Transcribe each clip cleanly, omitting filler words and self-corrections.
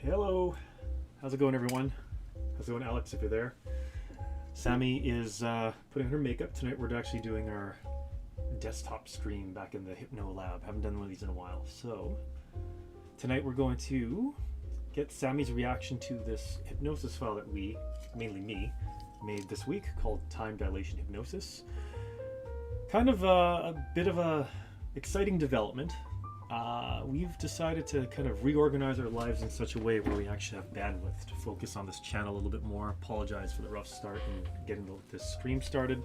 Hello, how's it going, everyone? How's it going, Alex, if you're there? Sammie is putting on her makeup. Tonight we're actually doing our desktop stream back in the Hypno Lab. Haven't done one of these in a while. So tonight we're going to get Sammie's reaction to this hypnosis file that we, mainly me, made this week called Time Dilation Hypnosis. Kind of a bit of a exciting development. We've decided to kind of reorganize our lives in such a way where we actually have bandwidth to focus on this channel a little bit more. Apologize for the rough start and getting this stream started,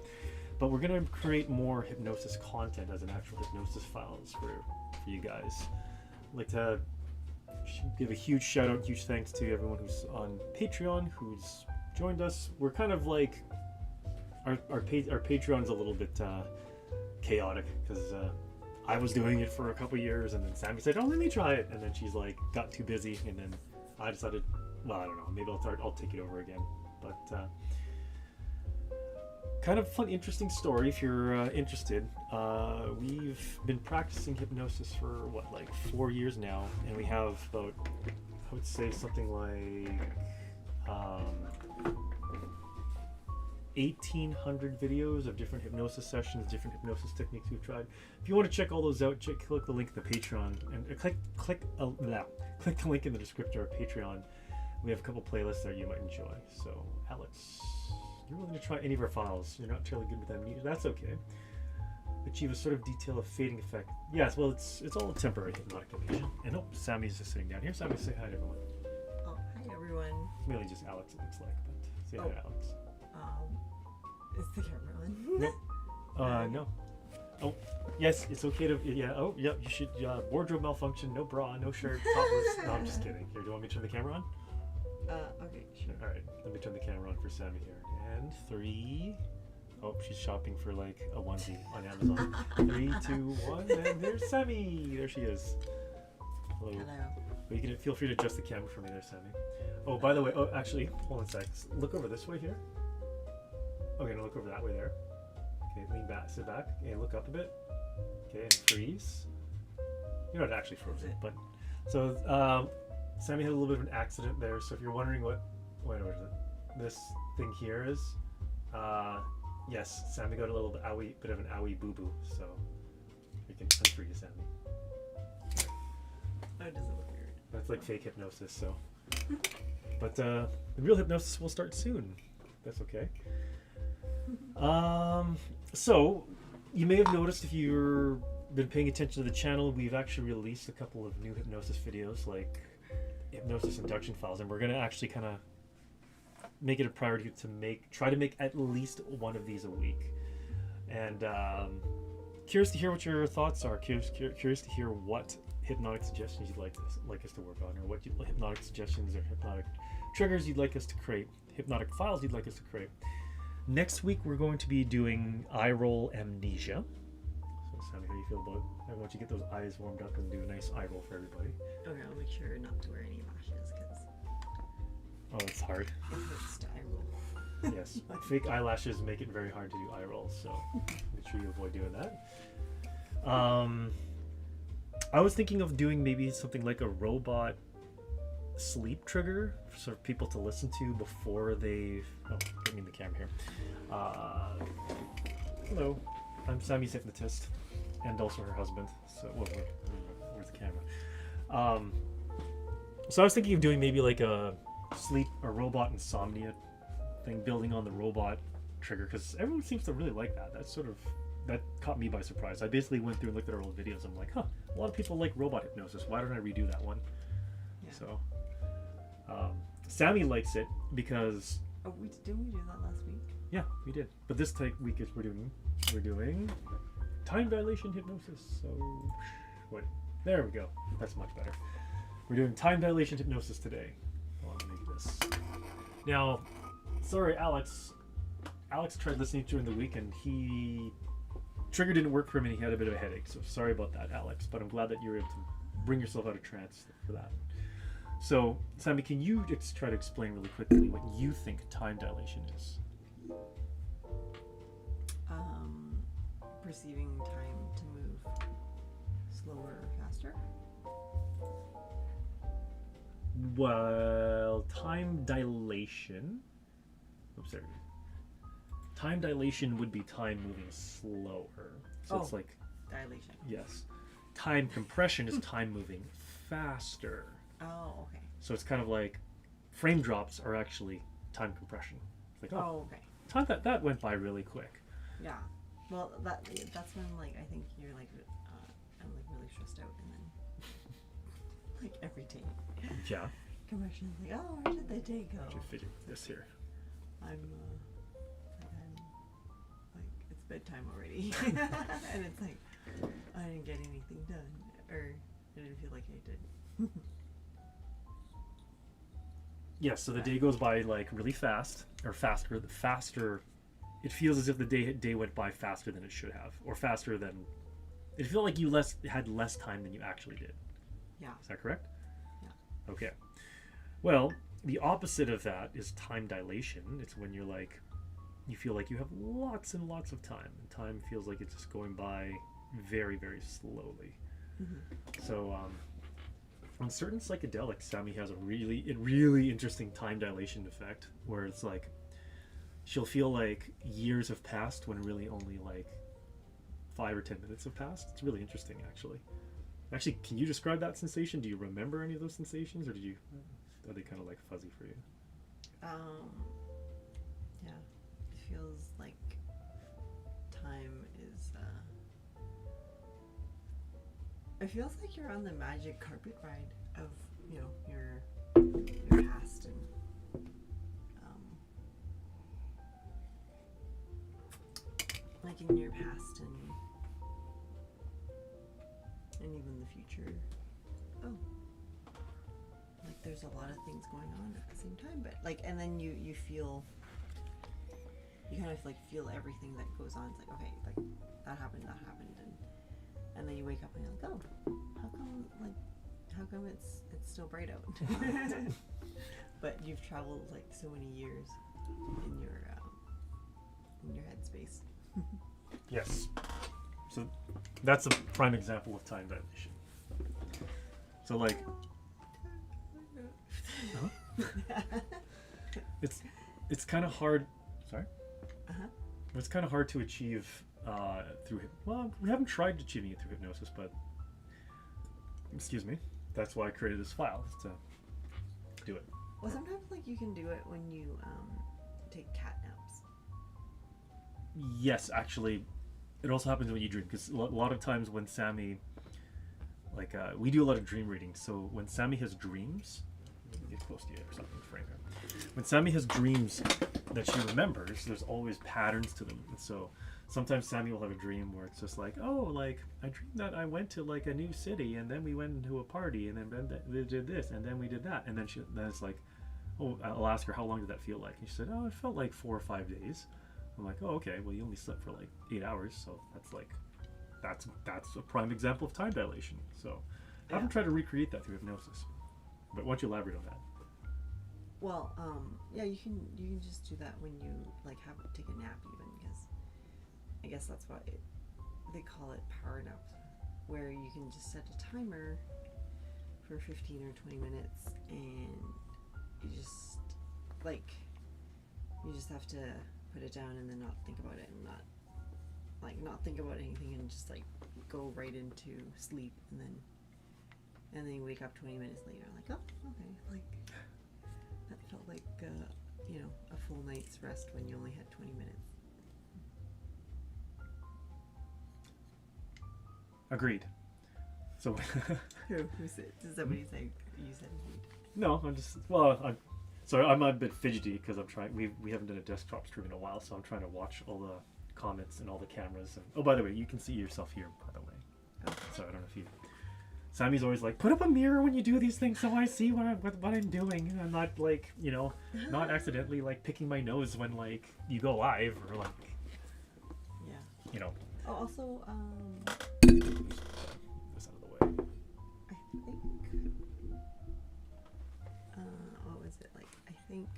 but we're going to create more hypnosis content as an actual hypnosis files for you guys. I'd like to give a huge shout out, huge thanks to everyone who's on Patreon, who's joined us. We're kind of like, our Patreon's a little bit chaotic because I was doing it for a couple years, and then Sammie said, "Oh, let me try it," and then she's like got too busy, and then I decided, well, I don't know, maybe I'll take it over again. But kind of fun, interesting story if you're interested. We've been practicing hypnosis for what, like 4 years now, and we have about, I would say something like 1,800 videos of different hypnosis sessions, different hypnosis techniques we've tried. If you want to check all those out, click the link in the Patreon, and click the link in the description of our Patreon. We have a couple playlists there you might enjoy. So, Alex, you're willing to try any of our files. You're not terribly good with them. That's okay. Achieve a sort of detail of fading effect. Yes, well, it's all a temporary hypnotic illusion. And oh, Sammie's just sitting down here. Sammie, say hi to everyone. Oh, hi everyone. Mainly just Alex, it looks like, but say hi to Alex. Is the camera on? No. Oh, yes, it's okay to, yeah, oh, yeah, you should, wardrobe malfunction, no bra, no shirt, topless. No, I'm just kidding. Here, do you want me to turn the camera on? Okay, sure. All right, let me turn the camera on for Sammie here. And 3, oh, she's shopping for like a onesie on Amazon. 3, 2, 1, and there's Sammie. There she is. Hello. Hello. Well, you can feel free to adjust the camera for me there, Sammie. Oh, by the way, oh, actually, hold on a sec. Look over this way here. Okay, now look over that way there. Okay, lean back, sit back, and look up a bit. Okay, and freeze. You're not actually frozen, but so Sammie had a little bit of an accident there. So if you're wondering what is it? This thing here is, yes, Sammie got a little bit of an owie boo boo. So we can unfreeze Sammie. That doesn't look weird. That's like fake hypnosis. So, but the real hypnosis will start soon. That's okay. So you may have noticed if you've been paying attention to the channel, we've actually released a couple of new hypnosis videos, like hypnosis induction files, and we're going to actually kind of make it a priority to try to make at least one of these a week. And curious to hear what your thoughts are. Curious to hear what hypnotic suggestions you'd like us to work on, or what hypnotic suggestions or hypnotic triggers you'd like us to create, hypnotic files you'd like us to create. Next week, we're going to be doing eye roll amnesia. So, Sammie, how do you feel about it? I want you to get those eyes warmed up and do a nice eye roll for everybody. Okay, I'll make sure not to wear any lashes because Oh, it's hard. it hurts to eye roll. Yes, fake eyelashes make it very hard to do eye rolls, so make sure you avoid doing that. I was thinking of doing maybe something like a robot sleep trigger for people to listen to before they've... Oh, put me in the camera here. Hello, I'm Sammie's hypnotist, and also her husband. So, where's the camera? So I was thinking of doing maybe like a robot insomnia thing, building on the robot trigger, because everyone seems to really like that. That caught me by surprise. I basically went through and looked at our old videos. I'm like, huh, a lot of people like robot hypnosis. Why don't I redo that one? Yeah. So, Sammie likes it because... Oh, didn't we do that last week? Yeah, we did. But this week is we're doing time dilation hypnosis. So, wait, there we go. That's much better. We're doing time dilation hypnosis today. Hold on, let me make this. Now, sorry, Alex. Alex tried listening during the week, and trigger didn't work for him, and he had a bit of a headache. So sorry about that, Alex. But I'm glad that you were able to bring yourself out of trance for that. So, Sammie, can you try to explain really quickly what you think time dilation is? Perceiving time to move slower or faster. Well, time dilation. Oops, sorry. Time dilation would be time moving slower. So it's like, dilation. yes. Time compression is time moving faster. Oh, okay. So it's kind of like frame drops are actually time compression. It's like, Oh, okay. time that went by really quick. Yeah. Well, that's when like I think you're like I'm like really stressed out, and then like every day. Yeah. Compression is like, oh, where did the day go? I can fidget this here. I'm it's bedtime already, and it's like I didn't get anything done, or I didn't feel like I did. Yes, so the day goes by like really fast, or faster. The faster, it feels as if the day went by faster than it should have, or faster than. It felt like you had less time than you actually did. Yeah. Is that correct? Yeah. Okay. Well, the opposite of that is time dilation. It's when you're like, you feel like you have lots and lots of time, and time feels like it's just going by very, very slowly. Mm-hmm. So, on certain psychedelics, Sammie has a really interesting time dilation effect, where it's like she'll feel like years have passed when really only like 5 or 10 minutes have passed. It's really interesting, actually. Actually, can you describe that sensation? Do you remember any of those sensations, or are they kind of like fuzzy for you? Yeah, it feels like time is. It feels like you're on the magic carpet ride of your past and like in your past and even the future. Oh, like there's a lot of things going on at the same time, but like, and then you feel, you kind of like feel everything that goes on. It's like, okay, like that happened, and then you wake up and you're like, oh, how come it's still bright out? But you've traveled like so many years in your headspace. Yes. So that's a prime example of time dilation. So like, it's kind of hard. Sorry. It's kind of hard to achieve through. Well, we haven't tried achieving it through hypnosis, but excuse me. That's why I created this file, is to do it. Well, sometimes like you can do it when you take cat naps. Yes, actually, it also happens when you dream, because a lot of times when Sammie, like, we do a lot of dream readings, so when Sammie has dreams, get close to you or something, frame here. When Sammie has dreams that she remembers, there's always patterns to them, and so sometimes Sammie will have a dream where it's just like, oh, like, I dreamed that I went to like a new city, and then we went into a party, and then they did this, and then we did that, and then it's like, oh, I'll ask her, how long did that feel like? And she said, oh, it felt like 4 or 5 days. I'm like, oh, okay, well, you only slept for like 8 hours, so that's like, that's a prime example of time dilation. So I haven't tried to recreate that through hypnosis, but why don't you elaborate on that? Well, yeah, you can just do that when you like take a nap, even, because I guess that's why they call it power naps, where you can just set a timer for 15 or 20 minutes, and you just have to put it down and then not think about it, and not think about anything, and just like go right into sleep, and then you wake up 20 minutes later like, oh, okay, like that felt like a full night's rest when you only had 20 minutes. Agreed. So Who said? Did somebody say you said agreed? no, I'm a bit fidgety because I'm trying. We haven't done a desktop stream in a while, so I'm trying to watch all the comments and all the cameras. And oh, by the way, you can see yourself here. By the way, so I don't know if you. Sammie's always like, put up a mirror when you do these things so I see what I'm doing. And I'm not like, not accidentally like picking my nose when like you go live or like, Yeah. Oh, also, this out of the way. I think, what was it like? I think,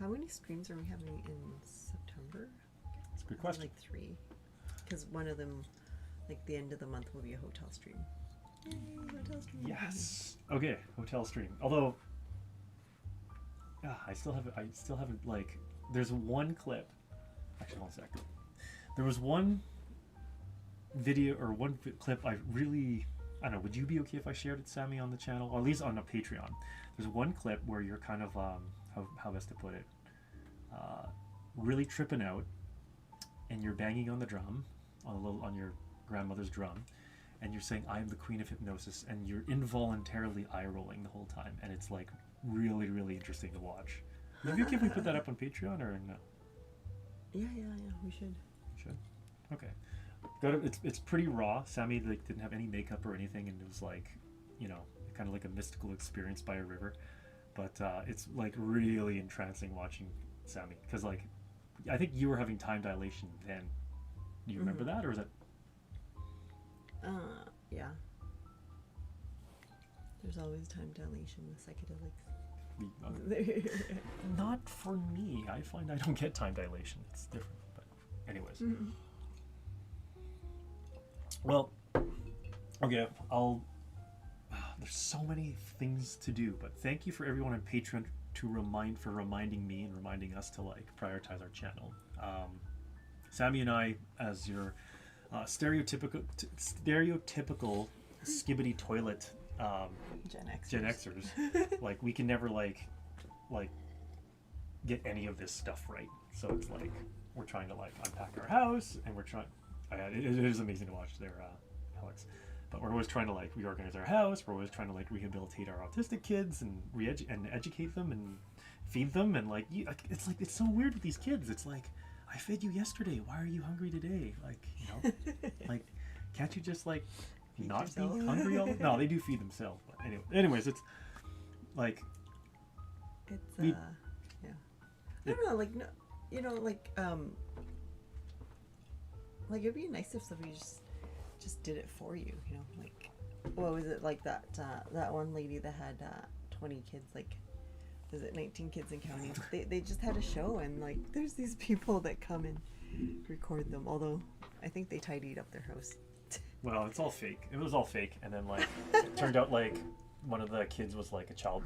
how many streams are we having in September? That's a good question. Like 3, because one of them, like the end of the month, will be a hotel stream. Yay, hotel stream. Yes. Okay, hotel stream. Although, I still haven't like. There's one clip. Actually, one sec. There was one video or one clip I really. I don't know. Would you be okay if I shared it, Sammie, on the channel, or at least on a Patreon? There's one clip where you're kind of how best to put it, really tripping out, and you're banging on the drum, on your grandmother's drum, and you're saying, "I am the queen of hypnosis," and you're involuntarily eye rolling the whole time, and it's like really, really interesting to watch. Maybe okay if we put that up on Patreon or no? Yeah, we should. Should. Okay. It's pretty raw. Sammie like didn't have any makeup or anything, and it was like, you know, kind of like a mystical experience by a river. But it's like really entrancing watching Sammie, because like I think you were having time dilation then. Do you remember that, or is that? Yeah. There's always time dilation with psychedelics. Not for me. I find I don't get time dilation. It's different. But anyways. Well, okay, there's so many things to do, but thank you for everyone on Patreon for reminding me and reminding us to like prioritize our channel. Sammie and I, as your stereotypical skibbity toilet Gen Xers, like we can never like get any of this stuff right. So it's like we're trying to like unpack our house, and we're trying. It is amazing to watch there, Alex. But we're always trying to like reorganize our house. We're always trying to like rehabilitate our autistic kids and educate them and feed them, and like it's so weird with these kids. It's like, I fed you yesterday. Why are you hungry today? Like, you know, like can't you just like not be hungry all? No, they do feed themselves. But anyways, it's like yeah. I don't know, like no, you know, like it'd be nice if somebody just did it for you, you know, like what was it, like that one lady that had 20 kids, like was it 19 kids and counting? They just had a show, and like there's these people that come and record them, although I think they tidied up their house. Well, it's all fake. It was all fake, and then like it turned out like one of the kids was like a child,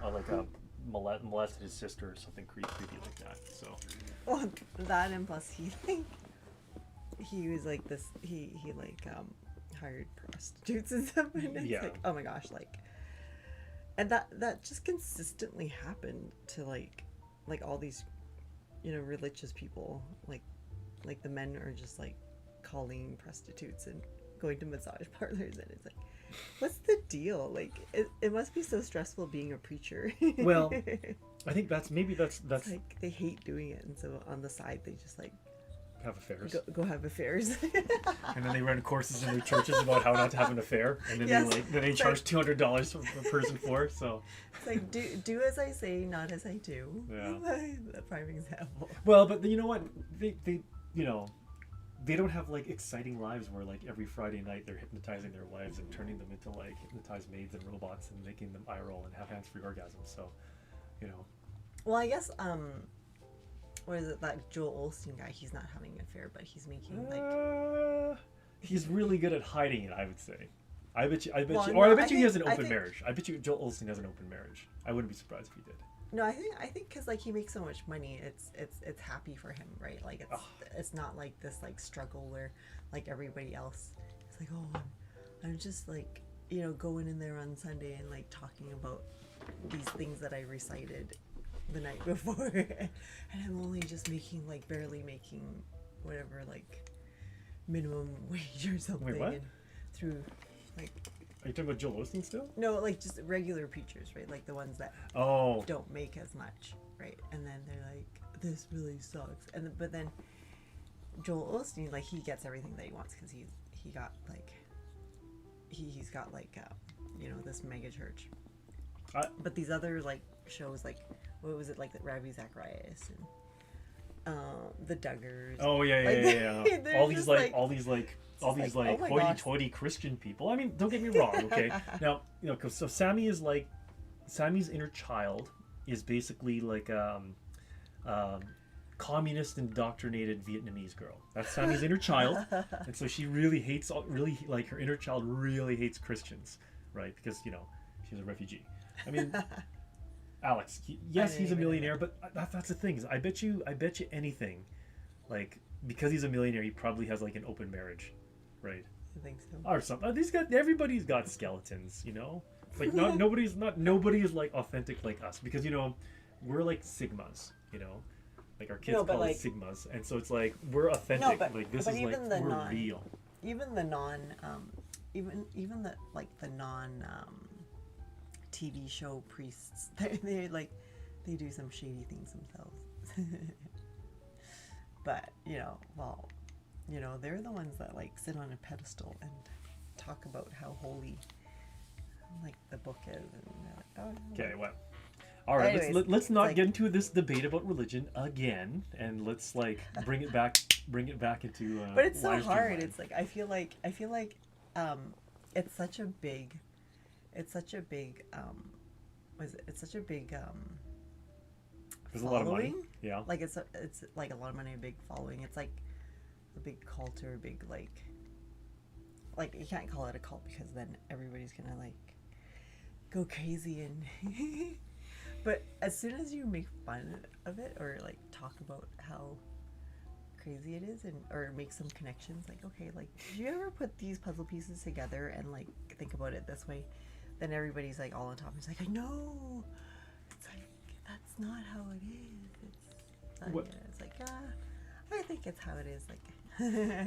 molested his sister or something creepy like that. So. Well, that, and plus he was like this. He like hired prostitutes and stuff, and it's like, oh my gosh, like, and that just consistently happened to like all these, you know, religious people. Like the men are just like calling prostitutes and going to massage parlors, and it's like, what's the deal? Like it must be so stressful being a preacher. Well, I think that's it's like they hate doing it, and so on the side they just like have affairs. Go have affairs. And then they run courses in their churches about how not to have an affair, and then they charge $200 per person for it. So it's like do as I say, not as I do. Yeah. The prime example. Well, but you know what? They you know, they don't have like exciting lives where like every Friday night they're hypnotizing their wives and turning them into like hypnotized maids and robots and making them eye roll and have hands-free orgasms. So, you know. Well, I guess what is it, that Joel Osteen guy? He's not having an affair, but he's making like. He's really good at hiding it, I would say. I bet you he has an open marriage. I bet you Joel Osteen has an open marriage. I wouldn't be surprised if he did. No, I think because like he makes so much money, it's happy for him, right? Like it's not like this like struggle where like everybody else is like, oh, I'm just like, you know, going in there on Sunday and like talking about these things that I recited the night before, and I'm only just barely making whatever, like minimum wage or something. Wait, what? And through like. Are you talking about Joel Osteen still? No, like just regular preachers, right? Like the ones that don't make as much, right? And then they're like, this really sucks. But then Joel Osteen, like, he gets everything that he wants because he's got you know, this mega church. But these other like shows, like what was it, like the Ravi Zacharias and the Duggars. Oh yeah. all these hoity-toity Christian people. I mean, don't get me wrong, okay? Now, you know, so Sammie's inner child is basically like communist indoctrinated Vietnamese girl. That's Sammie's inner child, and so she really hates, her inner child really hates Christians. right? Because she's a refugee. I mean, Alex, yes, he's a millionaire, but that's the thing. Is I bet you anything, like because he's a millionaire, he probably has like an open marriage, right? I think so. Or something. Everybody's got skeletons, Like nobody is like authentic like us because we're like sigmas, like our kids call it sigmas, and so it's like we're authentic. No, but, like this but is even like we're real. Even the non, even the non TV show priests, they do some shady things themselves. But they're the ones that like sit on a pedestal and talk about how holy like the book is, and Okay, well, all right. Anyways, let's not get into this debate about religion again, and let's like bring it back into. But it's so hard. It's like I feel like it's such a big There's a lot of money. following. Yeah. Like it's like a lot of money, a big following. It's like a big cult or a big like you can't call it a cult because then everybody's gonna like go crazy and but as soon as you make fun of it or like talk about how crazy it is or make some connections, like okay, like did you ever put these puzzle pieces together and like think about it this way, then everybody's like all on top. It's like, I know, it's like that's not how it is. It's like I think it's how it is. Like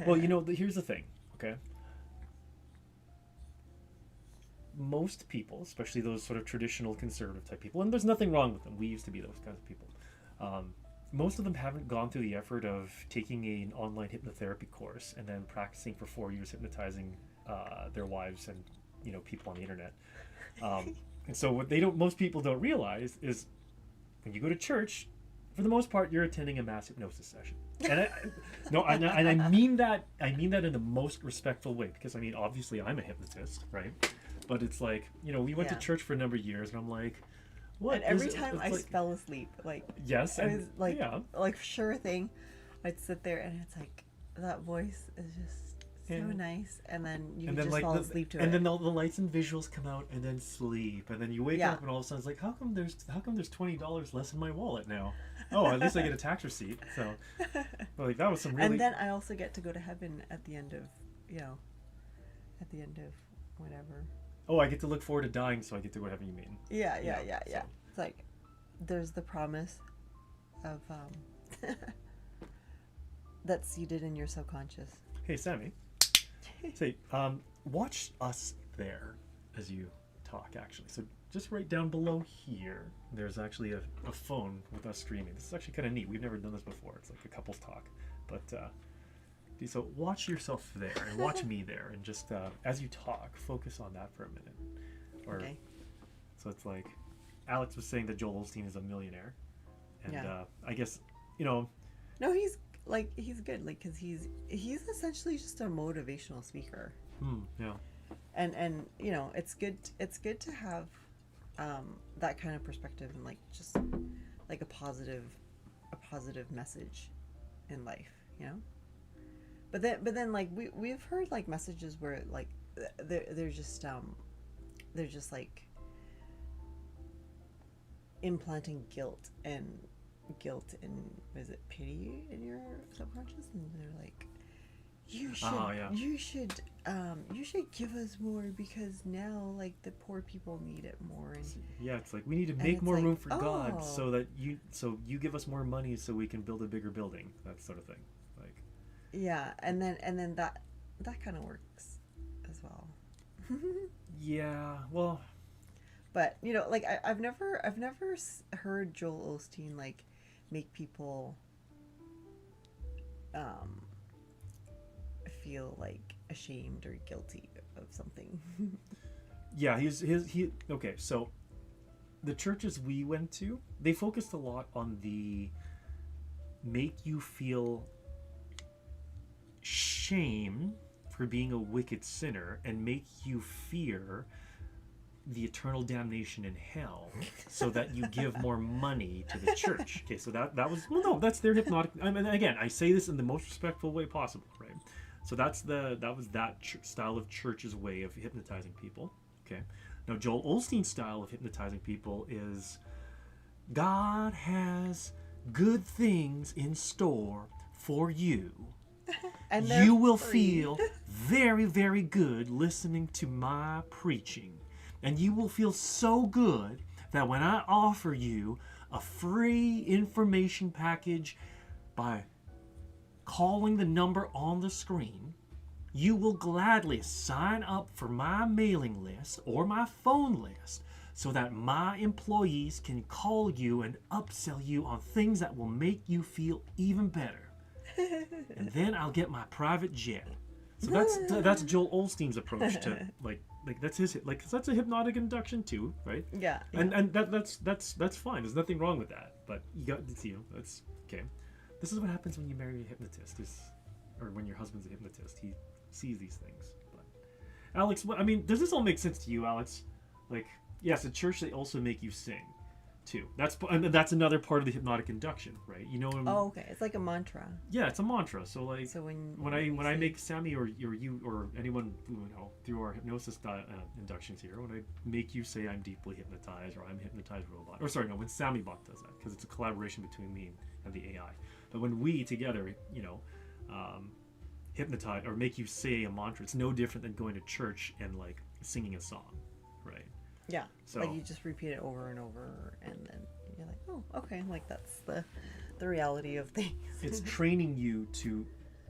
well, here's the thing, okay? Most people, especially those sort of traditional conservative type people, and there's nothing wrong with them. We used to be those kinds of people. Most of them haven't gone through the effort of taking an online hypnotherapy course and then practicing for 4 years hypnotizing their wives and people on the internet. And so what most people don't realize is when you go to church, for the most part, you're attending a mass hypnosis session. And I mean that in the most respectful way, because I mean obviously I'm a hypnotist, right? But it's like we went to church for a number of years, and I'm like, what? And every time I fell asleep, like yes, I was like like sure thing, I'd sit there and it's like that voice is just so nice, and then you just fall asleep to it. And then the lights and visuals come out, and then sleep, and then you wake up, and all of a sudden it's like, how come there's $20 less in my wallet now? Oh, at least I get a tax receipt. So, but like that was some really. And then I also get to go to heaven at the end of whatever. Oh, I get to look forward to dying, so I get to go to heaven. You mean? Yeah. So. It's like there's the promise of that's seated in your subconscious. Hey, Sammie. Say, watch us there as you talk. Actually, so just right down below here, there's actually a phone with us streaming. This is actually kind of neat. We've never done this before. It's like a couples talk, but. So watch yourself there and watch me there, and just as you talk, focus on that for a minute. Okay. So it's like Alex was saying that Joel Osteen is a millionaire, and I guess No, he's good, like because he's essentially just a motivational speaker. Yeah. And it's good to have that kind of perspective and like just like a positive message in life, But then like we've heard like messages where like they're just like implanting guilt and is it pity in your subconscious, and they're like you should give us more because now like the poor people need it more, and it's like we need to make more room for God so you give us more money so we can build a bigger building, that sort of thing. Yeah, and then that kind of works as well. Yeah, well, but like I've never heard Joel Osteen like make people feel like ashamed or guilty of something. Yeah, okay. So the churches we went to, they focused a lot on the make you feel shame for being a wicked sinner and make you fear the eternal damnation in hell so that you give more money to the church. Okay, so that was that's their hypnotic. I mean, again, I say this in the most respectful way possible, right? So that was that style of church's way of hypnotizing people. Okay. Now, Joel Osteen's style of hypnotizing people is God has good things in store for you. And You will free. feel very, very good listening to my preaching. And you will feel so good that when I offer you a free information package by calling the number on the screen, you will gladly sign up for my mailing list or my phone list so that my employees can call you and upsell you on things that will make you feel even better. And then I'll get my private jet. So that's Joel Osteen's approach to like that's his like 'cause that's a hypnotic induction too, right? Yeah. And that's fine. There's nothing wrong with that. But you got that's okay. This is what happens when you marry a hypnotist, or when your husband's a hypnotist. He sees these things. But Alex, I mean, does this all make sense to you, Alex? Like, yes, at church they also make you sing, too. That's another part of the hypnotic induction, right? You know. Oh, okay. It's like a mantra. Yeah, it's a mantra. So like, So when I make Sammie or you or anyone through our hypnosis inductions here, when I make you say I'm deeply hypnotized or I'm hypnotized robot, or sorry, no, when Sammie bot does that, because it's a collaboration between me and the AI. But when we together, hypnotize or make you say a mantra, it's no different than going to church and like singing a song, right? Yeah. So like you just repeat it over and over, and then you're like, oh, okay, like that's the reality of things. It's training you to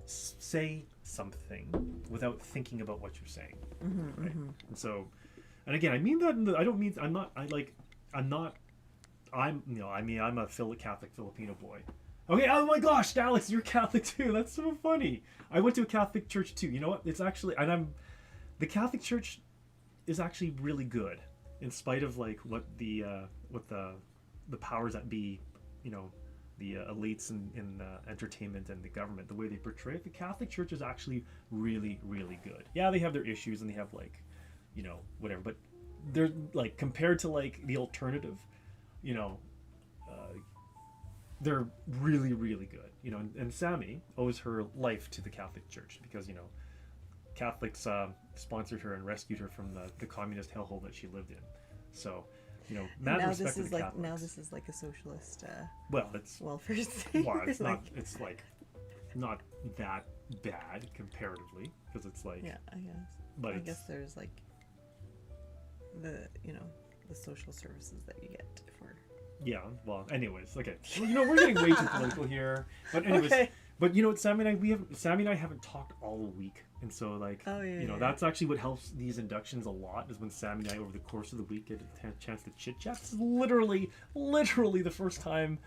say something without thinking about what you're saying, right? And so, and again, I mean that I don't mean I'm a Catholic Filipino boy. Okay, oh my gosh, Alex, you're Catholic too. That's so funny. I went to a Catholic church too. You know what? It's actually, the Catholic Church is actually really good, in spite of like what the powers that be, the elites in entertainment and the government, the way they portray it. The Catholic Church is actually really, really good. Yeah, they have their issues and they have like, whatever, but they're like compared to like the alternative, they're really, really good, and Sammie owes her life to the Catholic Church because, Catholics sponsored her and rescued her from the communist hellhole that she lived in. So, mad now respect this to is the like Catholics. now this is like a socialist Well, it's welfare state. well, it's Like, it's like not that bad comparatively because it's like yeah, I guess. but I it's, guess there's like the the social services that you get for. yeah. Well, anyways, okay. Well, we're getting way too political here. But anyways, Okay. but Sammie and I haven't talked all week, and so like Oh, yeah. that's actually what helps these inductions a lot is when Sammie and I over the course of the week get a chance to chit chat. This is literally the first time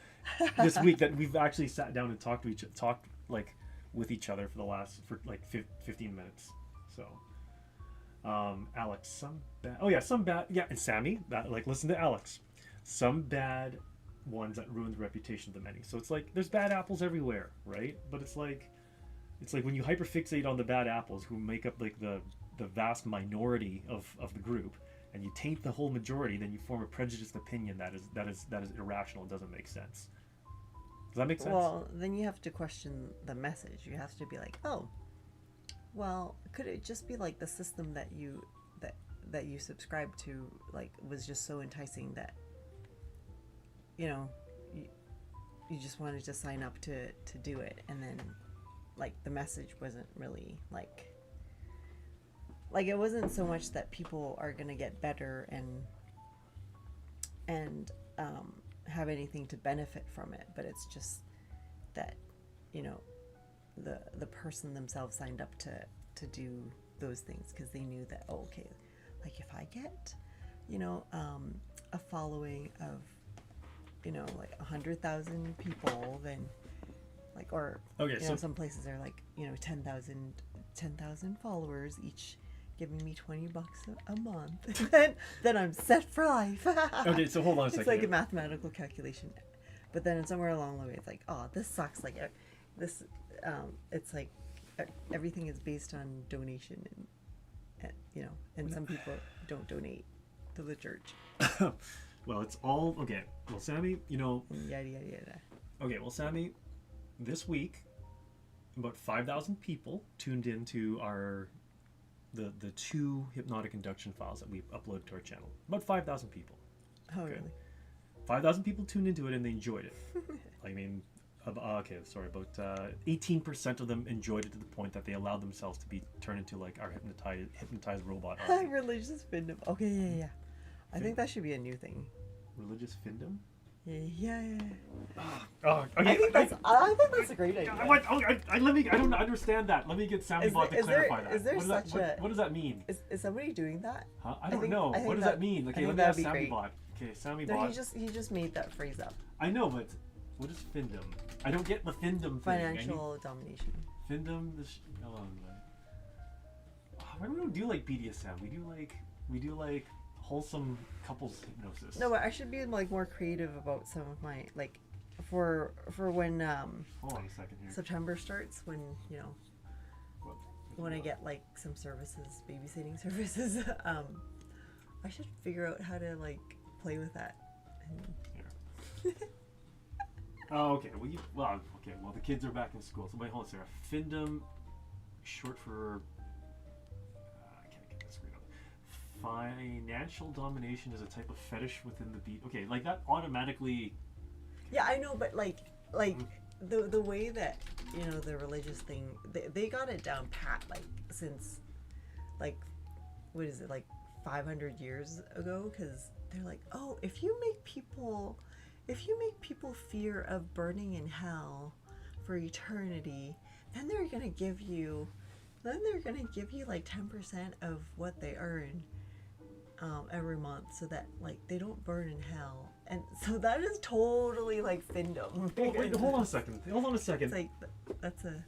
this week that we've actually sat down and talked with each other for like 15 minutes. So. Alex, some bad, and Sammie, listen to Alex, some bad ones that ruin the reputation of the many. So it's like, there's bad apples everywhere, right? But it's like when you hyperfixate on the bad apples who make up like the vast minority of the group, and you taint the whole majority, then you form a prejudiced opinion that is irrational and doesn't make sense. Does that make sense? Well, then you have to question the message. You have to be like, oh, well, could it just be like the system that you subscribe to like was just so enticing that you just wanted to sign up to do it, and then like the message wasn't really like it wasn't so much that people are gonna get better and have anything to benefit from it, but it's just that the person themselves signed up to do those things because they knew that, oh, okay, like if I get a following of like 100,000 people, then like, or Okay, so some places are like 10,000 followers each giving me $20 a month, then I'm set for life. okay, so hold on a second. It's like a mathematical calculation, but then somewhere along the way it's like, oh, this sucks, like this it's like everything is based on donation, and some people don't donate to the church. Well, it's all okay. Well, Sammie, And yada yada yada. okay, well, Sammie, this week about 5,000 people tuned into our the 2 hypnotic induction files that we uploaded to our channel. About 5,000 people. Oh, Okay. really? 5,000 people tuned into it and they enjoyed it. I mean, okay, sorry, about 18% of them enjoyed it to the point that they allowed themselves to be turned into like our hypnotized robot army. Religious fandom. Okay, yeah. I think that should be a new thing. Religious fandom? Yeah. Oh, okay. I think that's a great idea. I don't understand that. Let me get Sammie Bot to clarify that. Is there What does that mean? Is somebody doing that? Huh? I don't know. I think What does that mean? Okay, I let think me ask that'd be Sammie great. Bot. Okay, Sammie No, Bot. he just made that phrase up. I know, but what is findom? I don't get the findom thing. Financial domination. Findom. Why we don't do like BDSM? We do like wholesome couples hypnosis. No, but I should be like more creative about some of my like for when Hold on a second here. September starts, when when I get like some services, babysitting services. I should figure out how to like play with that. Oh, okay. Well, the kids are back in school. So wait, hold on, Sarah. Findom, short for. I can't get this right up. Financial domination is a type of fetish within the beat. Okay, like that automatically. Yeah, I know, but like the way that the religious thing, they got it down pat like since like what is it, like 500 years ago, because they're like, oh, if you make people fear of burning in hell for eternity, then they're gonna give you like 10% of what they earn every month, so that like they don't burn in hell. And so that is totally like findom. Wait, hold on a second. It's like that's a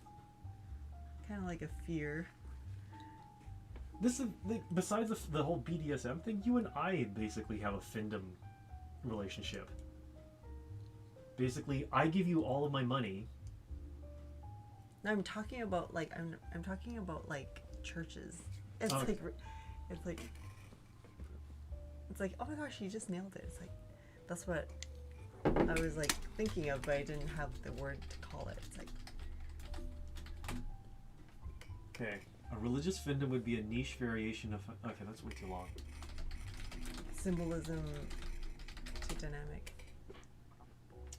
kind of like a fear. This is besides the whole BDSM thing. You and I basically have a findom relationship. Basically, I give you all of my money. I'm talking about like I'm talking about like churches. It's like oh my gosh, you just nailed it. It's like that's what I was like thinking of, but I didn't have the word to call it. It's like Okay, a religious findom would be a niche variation of. Okay, that's way too long. symbolism to dynamic.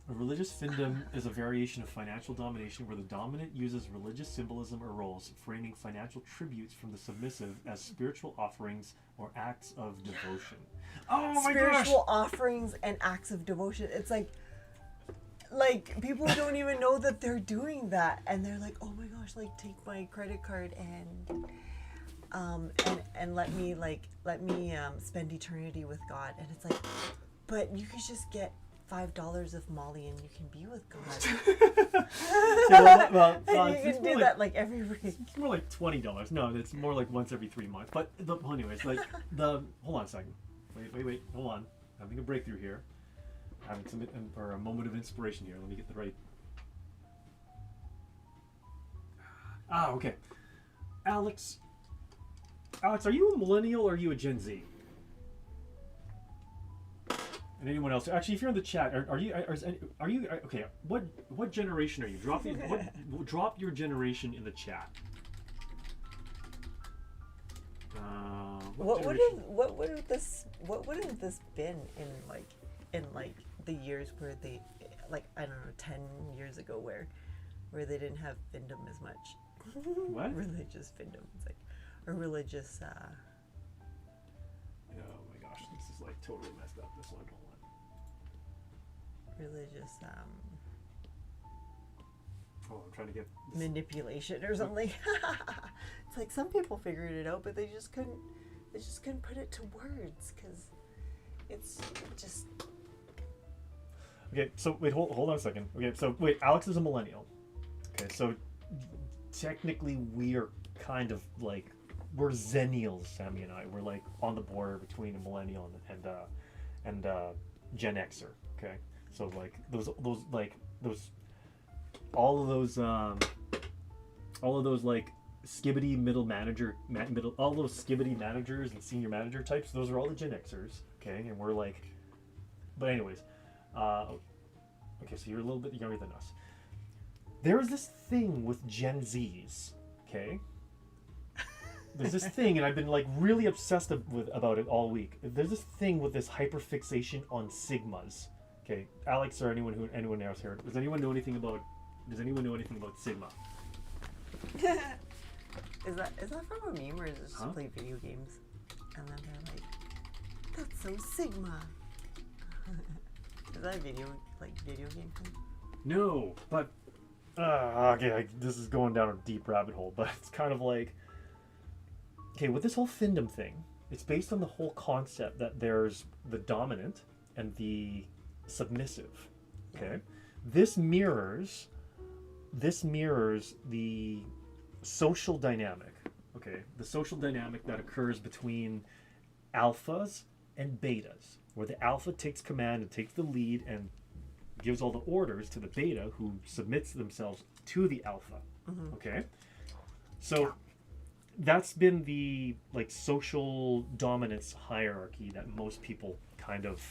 A religious findom is a variation of financial domination where the dominant uses religious symbolism or roles, framing financial tributes from the submissive as spiritual offerings or acts of devotion. Oh my gosh! Spiritual offerings and acts of devotion. It's like people don't even know that they're doing that, and they're like, oh my gosh, like take my credit card and let me spend eternity with God. And it's like, but you could just get $5 of Molly and you can be with God. And you can do that like every week. It's more like $20. No, it's more like once every 3 months. But anyways, like hold on a second. Wait. Hold on. Having a breakthrough here. Having a moment of inspiration here. Let me get the right. Okay. Alex, are you a millennial or are you a Gen Z? And anyone else? Actually, if you're in the chat, are you okay? What generation are you? Drop your generation in the chat. What would have this been in the years where they, like, I don't know, 10 years ago where they didn't have findom as much. What? Religious findom. It's like a religious Oh my gosh, this is like totally messed up. This one, hold on. religious Oh, I'm trying to get this. manipulation or something. It's like some people figured it out, but they just couldn't put it to words because it's just. Okay, so wait, hold on a second. Okay, so wait, Alex is a millennial. Okay, so technically we are kind of like, we're Zennials, Sammie and I. We're like on the border between a millennial and Gen Xer. Okay, so like those all of those like skibbity all those skibbity managers and senior manager types. Those are all the Gen Xers. Okay, and we're like, but anyways. Okay, so you're a little bit younger than us. There is this thing with Gen Zs, okay? there's this thing, and I've been like really obsessed about it all week. There's this thing with this hyperfixation on sigmas. Okay, Alex or anyone else here, does anyone know anything about sigma? Is that from a meme, or is it just to play video games? And then they're like, "That's so Sigma." Is that a video game thing? No, but okay, this is going down a deep rabbit hole. But it's kind of like, okay, with this whole findom thing, it's based on the whole concept that there's the dominant and the submissive. Okay, this mirrors the social dynamic. Okay, the social dynamic that occurs between alphas and betas, where the alpha takes command and takes the lead and gives all the orders to the beta, who submits themselves to the alpha. Mm-hmm. Okay, so that's been the like social dominance hierarchy that most people kind of,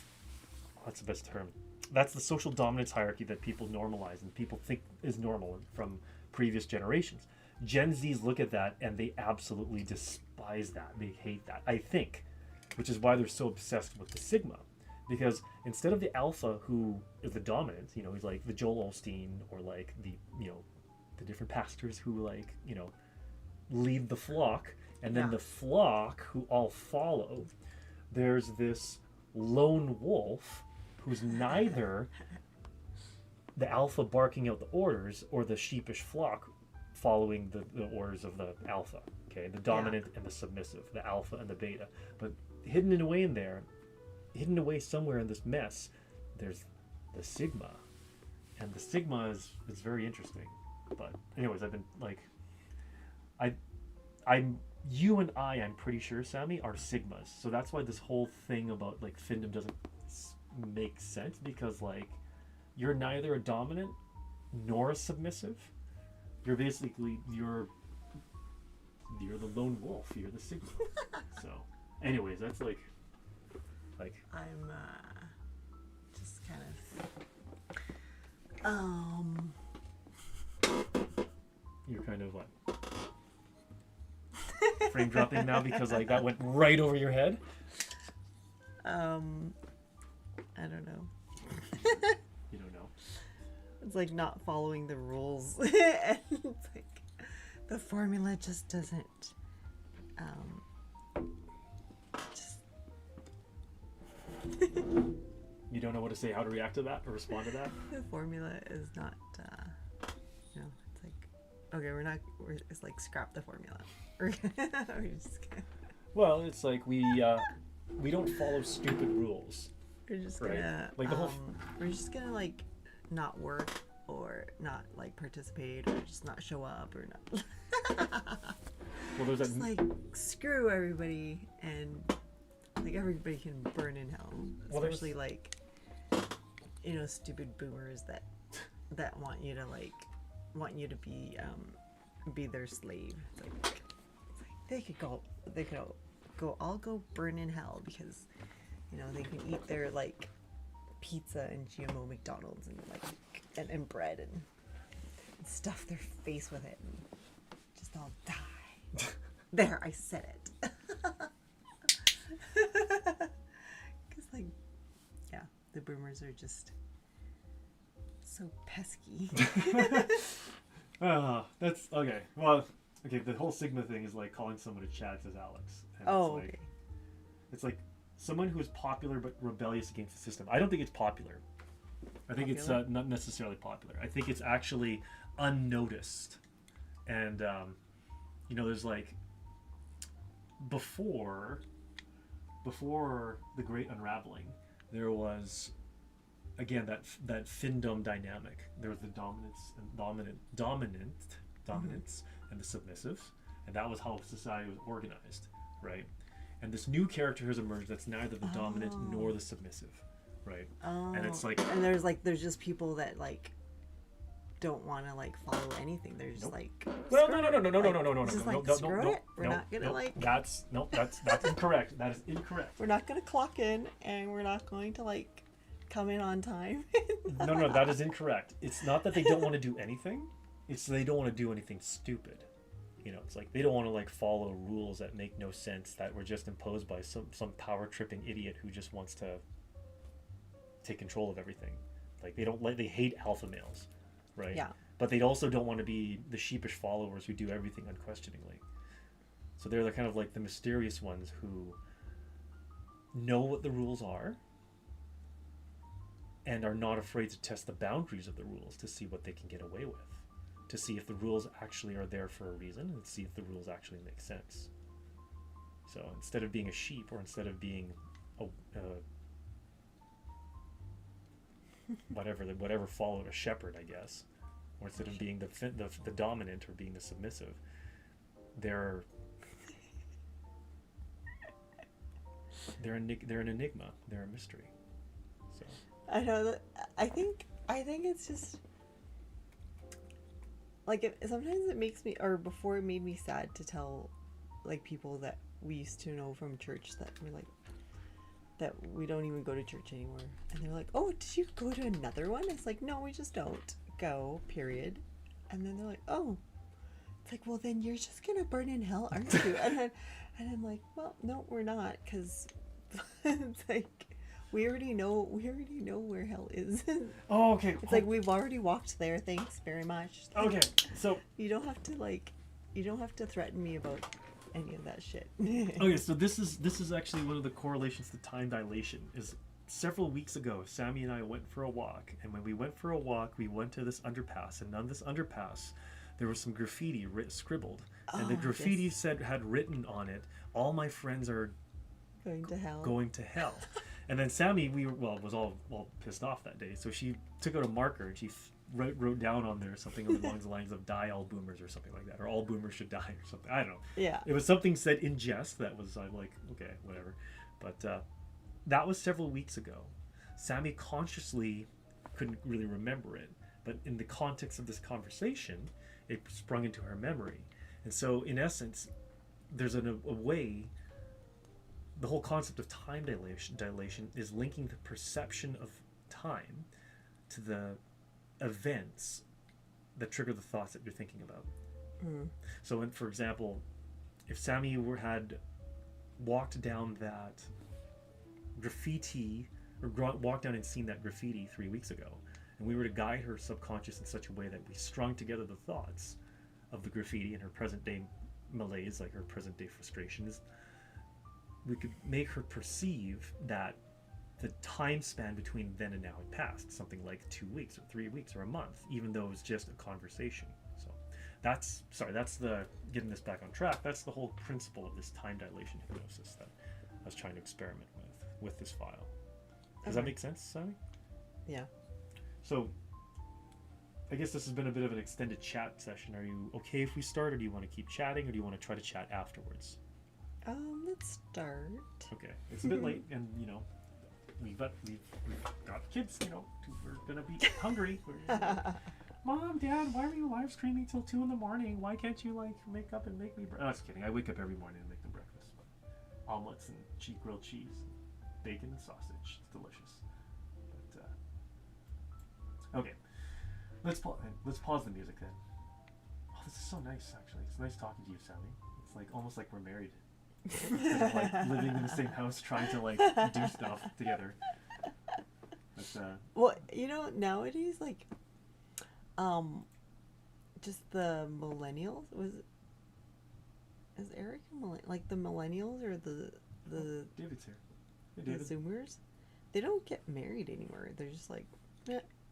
what's the best term? That's the social dominance hierarchy that people normalize and people think is normal from previous generations. Gen Zs look at that and they absolutely despise that. They hate that, I think, which is why they're so obsessed with the Sigma. Because instead of the alpha, who is the dominant, you know, he's like the Joel Osteen, or like the, you know, the different pastors who, like, you know, lead the flock, and then the flock who all follow, there's this lone wolf who's neither the alpha barking out the orders or the sheepish flock following the orders of the alpha. Okay, the dominant and the submissive, the alpha and the beta. But hidden away somewhere in this mess, there's the Sigma. And the Sigma is very interesting. But anyways, I've been like, you and I'm pretty sure, Sammie, are Sigmas. So that's why this whole thing about like findom doesn't make sense, because like you're neither a dominant nor a submissive. You're basically you're the lone wolf. You're the Sigma. So anyways, that's like I'm just kind of you're kind of what? Frame dropping now because like that went right over your head. I don't know. You don't know. It's like not following the rules. And it's like the formula just doesn't just You don't know what to say, how to react to that or respond to that? the formula is not you know, it's like, okay, it's like scrap the formula. We're just gonna, Well, it's like we don't follow stupid rules. we're just Right. gonna Like the whole we're just gonna like not work or not like participate or just not show up or not Well, there's just that. like screw everybody, and like everybody can burn in hell, Well, especially like, you know, stupid boomers that want you to be their slave. It's like they could all go burn in hell because, you know, they can eat their like pizza and GMO McDonald's and like and bread and stuff their face with it and just all die. There, I said it. Because like, yeah, the boomers are just so pesky. That's okay. Well, okay. The whole Sigma thing is like calling someone to chat as Alex. And Okay. It's like someone who is popular but rebellious against the system. I don't think it's popular. I think it's not necessarily popular. I think it's actually unnoticed. And you know, there's like before the Great Unraveling, there was again that findom dynamic. There was the dominance and the submissive, and that was how society was organized, right? And this new character has emerged that's neither the dominant nor the submissive, right? And it's like, and there's just people that like don't want to like follow anything. They're just like, well, screw no, it's just like, screw it. We're not gonna like. That's incorrect. That is incorrect. We're not gonna clock in, and we're not going to like come in on time. No, that is incorrect. It's not that they don't want to do anything. It's they don't want to do anything stupid. You know, it's like they don't want to like follow rules that make no sense, that were just imposed by some power tripping idiot who just wants to take control of everything. Like they hate alpha males, right? Yeah. But they also don't want to be the sheepish followers who do everything unquestioningly. So they're the kind of like the mysterious ones who know what the rules are and are not afraid to test the boundaries of the rules to see what they can get away with, to see if the rules actually are there for a reason and see if the rules actually make sense. So instead of being a sheep, or instead of being a whatever followed a shepherd, I guess, or instead of being the dominant or being the submissive, they're an enigma. They're a mystery. So I know that. I think it's just like sometimes it makes me, or before it made me sad to tell like people that we used to know from church that were like, that we don't even go to church anymore, and they're like, oh, did you go to another one? It's like, no, we just don't go, period. And then they're like, oh, it's like, well, then you're just gonna burn in hell, aren't you? and I'm like, well, no, we're not, because it's like we already know where hell is. oh, okay. It's like we've already walked there, thanks very much. Okay, so you don't have to threaten me about any of that shit. okay, so this is actually one of the correlations to time dilation. Is several weeks ago, Sammie and I went for a walk, and when we went for a walk, we went to this underpass, and on this underpass, there was some graffiti scribbled, and the graffiti yes. had written on it, "All my friends are going to hell." And then Sammie, was all pissed off that day, so she took out a marker and she wrote down on there something along the lines of "Die all boomers" or something like that, or "All boomers should die" or something. I don't know. Yeah. It was something said in jest that was, I'm like, okay, whatever. But that was several weeks ago. Sammie consciously couldn't really remember it, but in the context of this conversation, it sprung into her memory. And so, in essence, there's a way. The whole concept of time dilation is linking the perception of time to the events that trigger the thoughts that you're thinking about. So, for example, if Sammie had walked down that graffiti, or walked down and seen that graffiti 3 weeks ago, and we were to guide her subconscious in such a way that we strung together the thoughts of the graffiti and her present day malaise, like her present day frustrations, we could make her perceive that the time span between then and now had passed, something like 2 weeks or 3 weeks or a month, even though it was just a conversation. So that's the, getting this back on track, that's the whole principle of this time dilation hypnosis that I was trying to experiment with this file. Does that make sense, Sammie? Yeah. So I guess this has been a bit of an extended chat session. Are you okay if we start, or do you want to keep chatting, or do you want to try to chat afterwards? Let's start. Okay, it's a bit late, and we've got kids. We're gonna be hungry. Mom, Dad, why are you live streaming till 2 in the morning? Why can't you make up and make me? Oh, just kidding. I wake up every morning and make them breakfast. But omelets and grilled cheese, and bacon and sausage. It's delicious. But okay, let's pause the music then. Oh, this is so nice. Actually, it's nice talking to you, Sammie. It's like almost like we're married. Instead of living in the same house, trying to do stuff together. But, well, nowadays, just the millennials, is Eric the millennials, or the David's here. Hey, the David. Zoomers, they don't get married anymore. They're just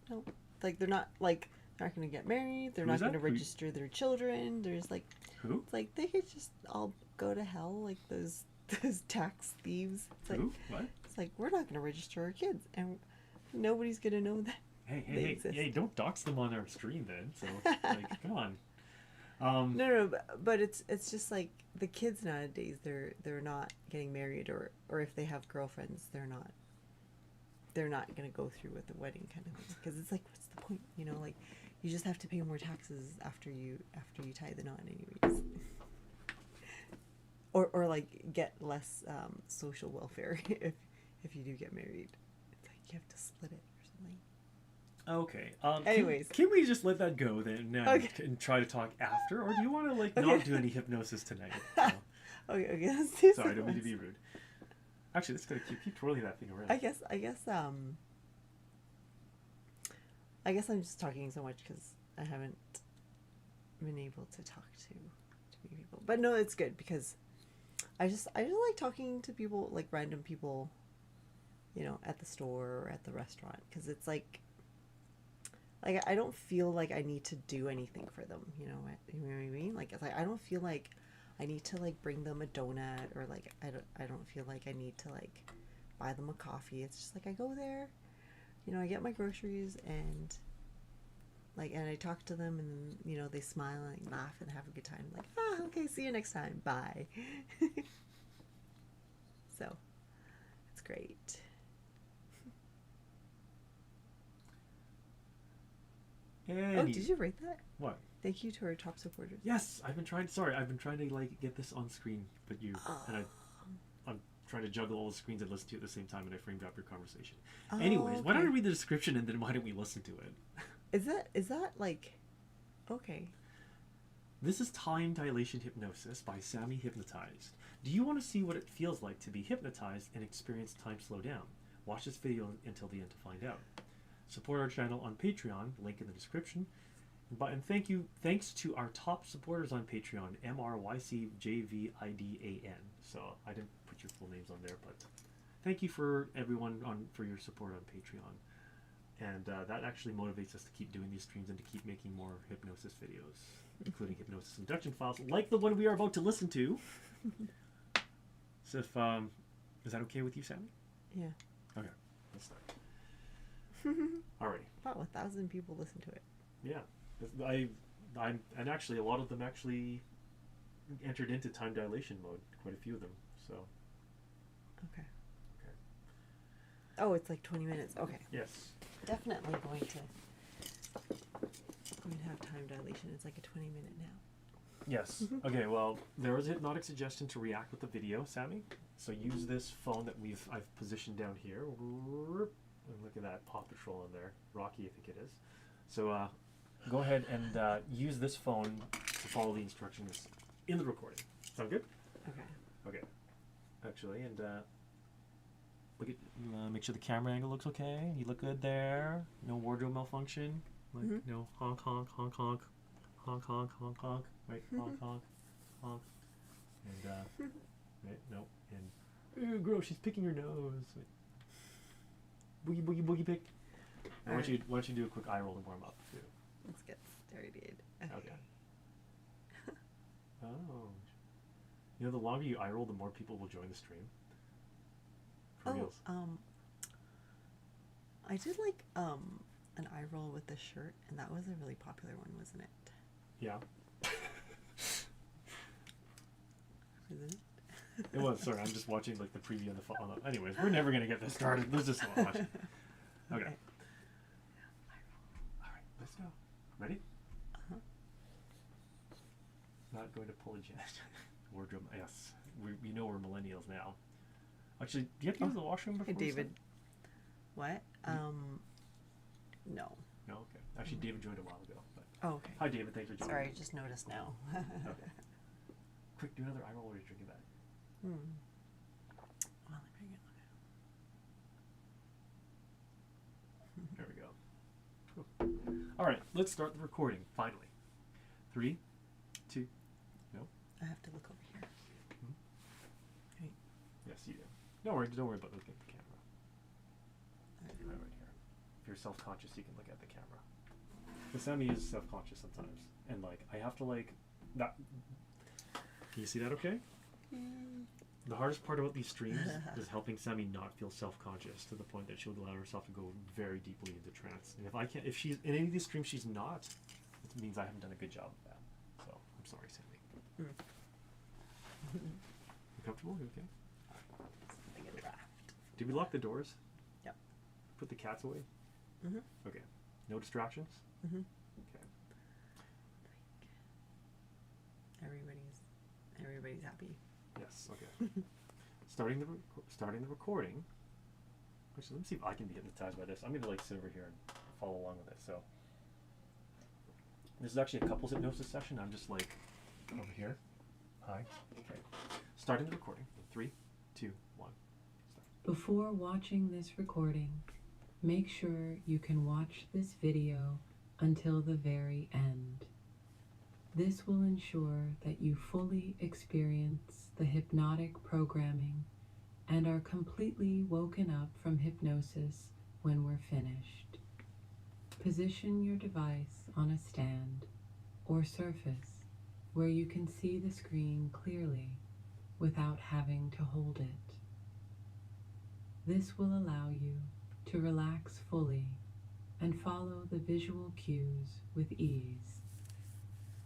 no, they're not gonna get married. They're not gonna register their children. They're just who? It's like they could just all go to hell, like those tax thieves. It's who? What? It's like, we're not gonna register our kids, and nobody's gonna know that. Hey! Don't dox them on our screen then. So come on. No, but it's just like the kids nowadays. They're not getting married, or if they have girlfriends, they're not gonna go through with the wedding kind of thing, because it's like, what's the point? You just have to pay more taxes after you tie the knot anyways. Or get less social welfare if you do get married. It's like you have to split it or something. Okay. Anyways. Can we just let that go then and try to talk after, or do you want to like not do any hypnosis tonight? No. Okay. Let's do Sorry, I don't mean to be rude. Actually, let's go keep twirling that thing around. I guess I'm just talking so much because I haven't been able to talk to many people. But no, it's good because I just like talking to people, like random people, you know, at the store or at the restaurant, because it's like I don't feel like I need to do anything for them, you know what I mean? Like it's like I don't feel like I need to like bring them a donut, or like I don't feel like I need to like buy them a coffee. It's just like I go there, you know, I get my groceries and I talk to them, and you know, they smile and laugh and have a good time. Like, okay, see you next time. Bye. So, it's great. Oh, did you rate that? What? Thank you to our top supporters. Yes, I've been trying. Sorry, I've been trying to like get this on screen, but and I'm trying to juggle all the screens and listen to it at the same time, and I framed up your conversation. Anyways, why don't I read the description and then why don't we listen to it? Is that like, okay. This is Time Dilation Hypnosis by Sammie Hypnotized. Do you want to see what it feels like to be hypnotized and experience time slow down? Watch this video until the end to find out. Support our channel on Patreon, link in the description. And thanks to our top supporters on Patreon, MRYCJVIDAN. So I didn't put your full names on there, but thank you for everyone for your support on Patreon. And that actually motivates us to keep doing these streams and to keep making more hypnosis videos, including hypnosis induction files, like the one we are about to listen to. So if, is that okay with you, Sammie? Yeah. Okay, let's start. Alrighty. About 1,000 people listen to it. Yeah. And actually a lot of them actually entered into time dilation mode, quite a few of them, so. Okay. Oh, it's like 20 minutes. Okay. Yes. Definitely going to have time dilation. It's like a 20-minute nap. Yes. Okay, well, there was a hypnotic suggestion to react with the video, Sammie. So use this phone that I've positioned down here. And look at that Paw Patrol in there. Rocky, I think it is. So go ahead and use this phone to follow the instructions in the recording. Sound good? Okay. Okay. Actually, and look at make sure the camera angle looks okay. You look good there. No wardrobe malfunction. Like no honk honk honk honk honk honk honk honk. Right, honk honk honk. And right, no, and ooh, gross. She's picking her nose. Wait. Boogie boogie boogie pick. Why don't you do a quick eye roll and warm up too? Let's get started. Okay. Oh. You know, the longer you eye roll, the more people will join the stream. For reals. I did like an eye roll with the shirt, and that was a really popular one, wasn't it? Yeah. Isn't it? It was. Sorry, I'm just watching like the preview and the follow. Anyways, we're never gonna get this started. There's just so much. Okay. All right, let's go. Ready? Not going to pull a jet. Wardrobe. Yes, we know we're millennials now. Actually, do you have to use the washroom before? Hey, David. What? No. No. Okay. Actually, David joined a while ago. But. Oh, okay. Hi, David. Thanks for joining. Sorry, I just noticed now. Okay. Quick, do another eye roll while you're drinking that. Well, I'm doing it. There we go. Cool. All right, let's start the recording. Finally. 3, 2. No. I have to look over here. Right. Yes, you do. Don't worry about looking at the camera. Right here. If you're self-conscious, you can look at the camera. Because Sammie is self-conscious sometimes, and like I have to like that. Can you see that? Okay. The hardest part about these streams is helping Sammie not feel self-conscious to the point that she'll allow herself to go very deeply into trance. And if she's in any of these streams, she's not. It means I haven't done a good job of that. So I'm sorry, Sammie. You comfortable? You okay? Like a draft. Did we lock the doors? Yep. Put the cats away? Okay. No distractions? Okay. Everybody's happy. Yes, okay. starting the recording. Actually, let me see if I can be hypnotized by this. I'm going to like sit over here and follow along with it. So this is actually a couples hypnosis session. I'm just like over here. Hi. Okay. Starting the recording. 3, 2, 1. Start. Before watching this recording, make sure you can watch this video until the very end. This will ensure that you fully experience the hypnotic programming and are completely woken up from hypnosis when we're finished. Position your device on a stand or surface where you can see the screen clearly without having to hold it. This will allow you to relax fully and follow the visual cues with ease.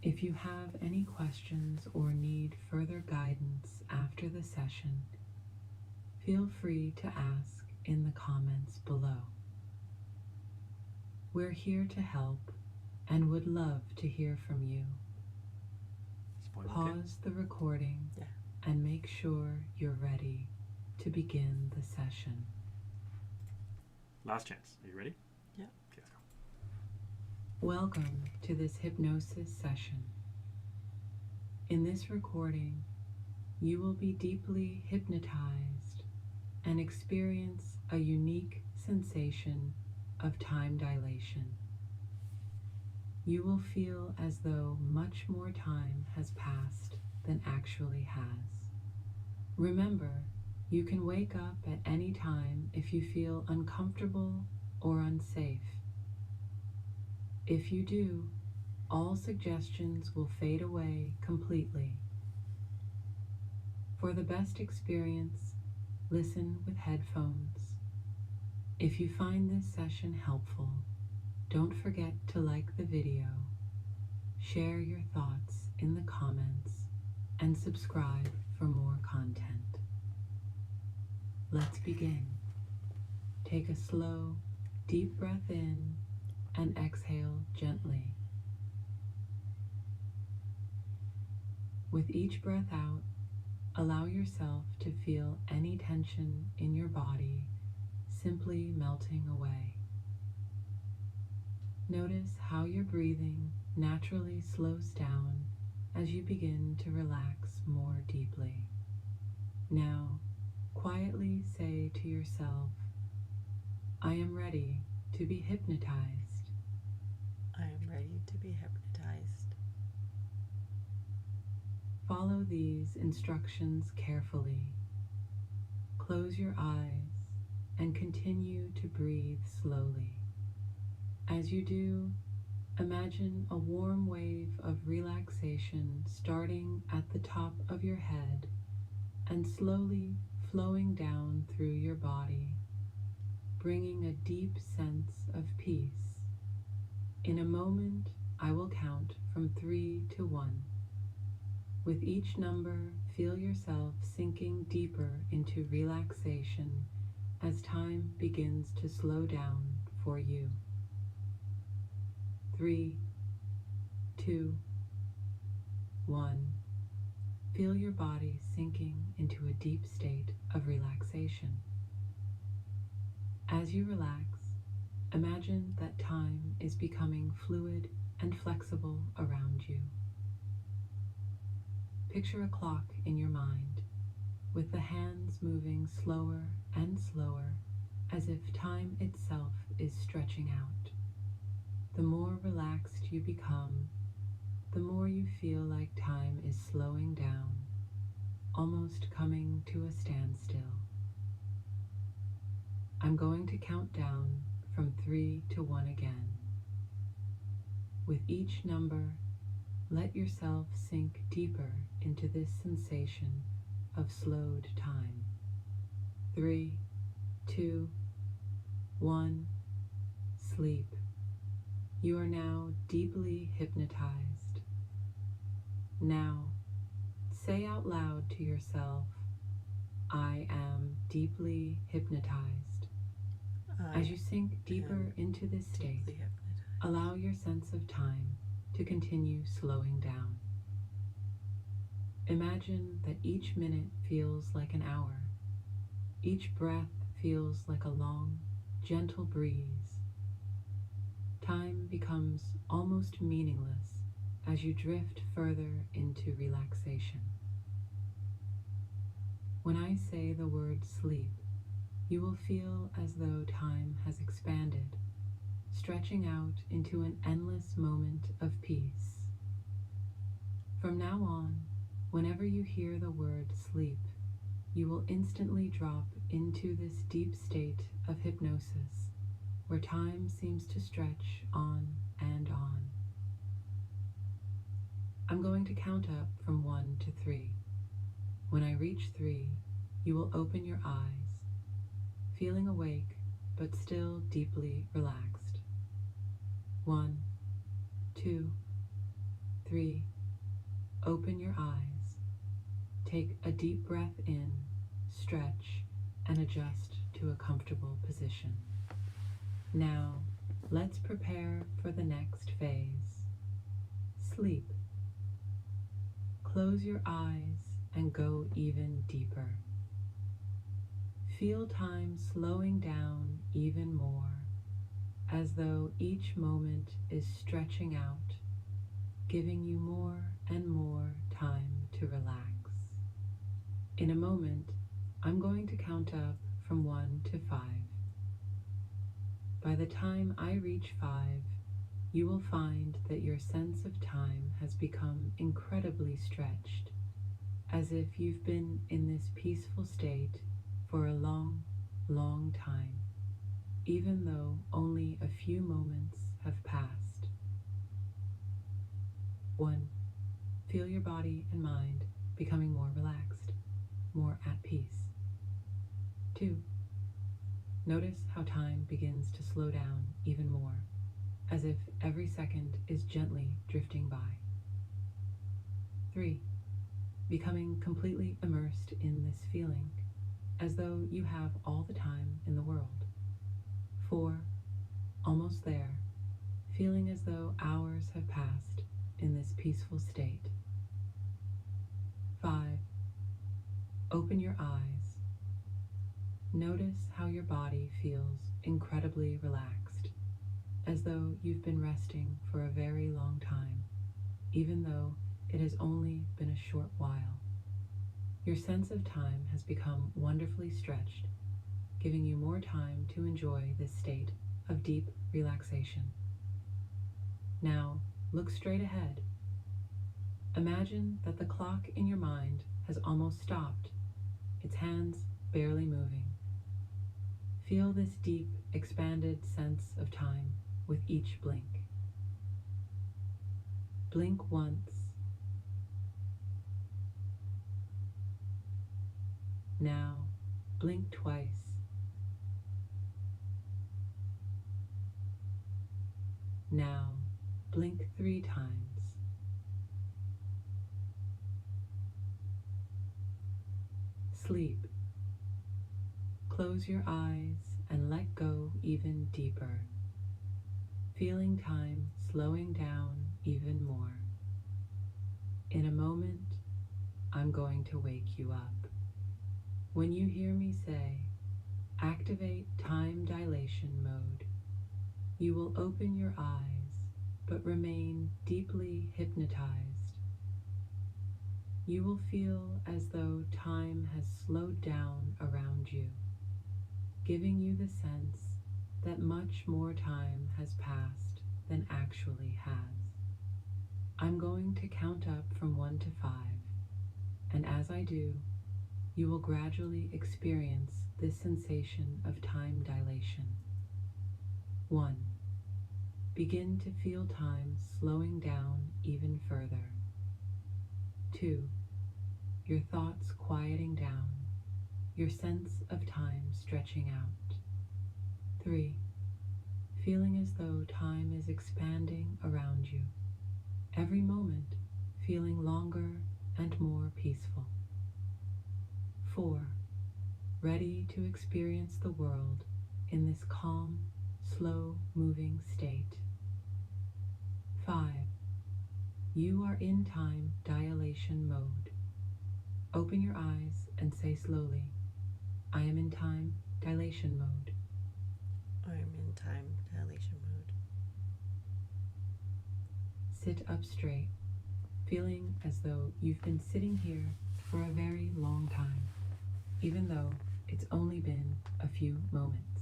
If you have any questions or need further guidance after the session, feel free to ask in the comments below. We're here to help and would love to hear from you. Pause the recording and make sure you're ready to begin the session. Last chance. Are you ready? Yeah. Okay, let's go. Welcome to this hypnosis session. In this recording, you will be deeply hypnotized and experience a unique sensation of time dilation. You will feel as though much more time has passed than actually has. Remember, you can wake up at any time if you feel uncomfortable or unsafe. If you do, all suggestions will fade away completely. For the best experience, listen with headphones. If you find this session helpful, don't forget to like the video, share your thoughts in the comments, and subscribe for more content. Let's begin. Take a slow, deep breath in and exhale gently. With each breath out, allow yourself to feel any tension in your body simply melting away. Notice how your breathing naturally slows down as you begin to relax more deeply. Now, quietly say to yourself, I am ready to be hypnotized. I am ready to be hypnotized. Follow these instructions carefully. Close your eyes and continue to breathe slowly. As you do, imagine a warm wave of relaxation starting at the top of your head and slowly flowing down through your body, bringing a deep sense of peace. In a moment, I will count from 3 to 1. With each number, feel yourself sinking deeper into relaxation as time begins to slow down for you. 3, 2, 1. Feel your body sinking into a deep state of relaxation. As you relax, imagine that time is becoming fluid and flexible around you. Picture a clock in your mind, with the hands moving slower and slower as if time itself is stretching out. The more relaxed you become, the more you feel like time is slowing down, almost coming to a standstill. I'm going to count down from 3 to 1 again. With each number, let yourself sink deeper into this sensation of slowed time. 3, 2, 1, sleep. You are now deeply hypnotized. Now, say out loud to yourself, I am deeply hypnotized. As you sink deeper into this state, allow your sense of time to continue slowing down. Imagine that each minute feels like an hour. Each breath feels like a long, gentle breeze. time becomes almost meaningless as you drift further into relaxation. When I say the word sleep, you will feel as though time has expanded, stretching out into an endless moment of peace. From now on, whenever you hear the word sleep, you will instantly drop into this deep state of hypnosis, where time seems to stretch on and on. I'm going to count up from 1 to 3. When I reach 3, you will open your eyes, feeling awake but still deeply relaxed. 1, 2, 3. Open your eyes. Take a deep breath in, stretch, and adjust to a comfortable position. Now, let's prepare for the next phase. Sleep. Close your eyes and go even deeper. Feel time slowing down even more, as though each moment is stretching out, giving you more and more time to relax. In a moment, I'm going to count up from 1 to 5. By the time I reach 5, you will find that your sense of time has become incredibly stretched, as if you've been in this peaceful state for a long, long time, even though only a few moments have passed. 1. Feel your body and mind becoming more relaxed, more at peace. 2. Notice how time begins to slow down even more, as if every second is gently drifting by. 3. Becoming completely immersed in this feeling, as though you have all the time in the world. 4. Almost there, feeling as though hours have passed in this peaceful state. 5. Open your eyes. Notice how your body feels incredibly relaxed, as though you've been resting for a very long time, even though it has only been a short while. Your sense of time has become wonderfully stretched, giving you more time to enjoy this state of deep relaxation. Now, look straight ahead. Imagine that the clock in your mind has almost stopped, its hands barely moving. Feel this deep, expanded sense of time with each blink. Blink once. Now, blink twice. Now, blink 3 times. Sleep. Close your eyes and let go even deeper, feeling time slowing down even more. In a moment, I'm going to wake you up. When you hear me say, activate time dilation mode, you will open your eyes but remain deeply hypnotized. You will feel as though time has slowed down around you, giving you the sense that much more time has passed than actually has. I'm going to count up from 1 to 5, and as I do, you will gradually experience this sensation of time dilation. 1. Begin to feel time slowing down even further. 2. Your thoughts quieting down, your sense of time stretching out. 3. Feeling as though time is expanding around you, every moment feeling longer and more peaceful. 4. Ready to experience the world in this calm, slow-moving state. 5. You are in time dilation mode. Open your eyes and say slowly, I am in time dilation mode. I am in time dilation mode. sit up straight, feeling as though you've been sitting here for a very long time, even though it's only been a few moments.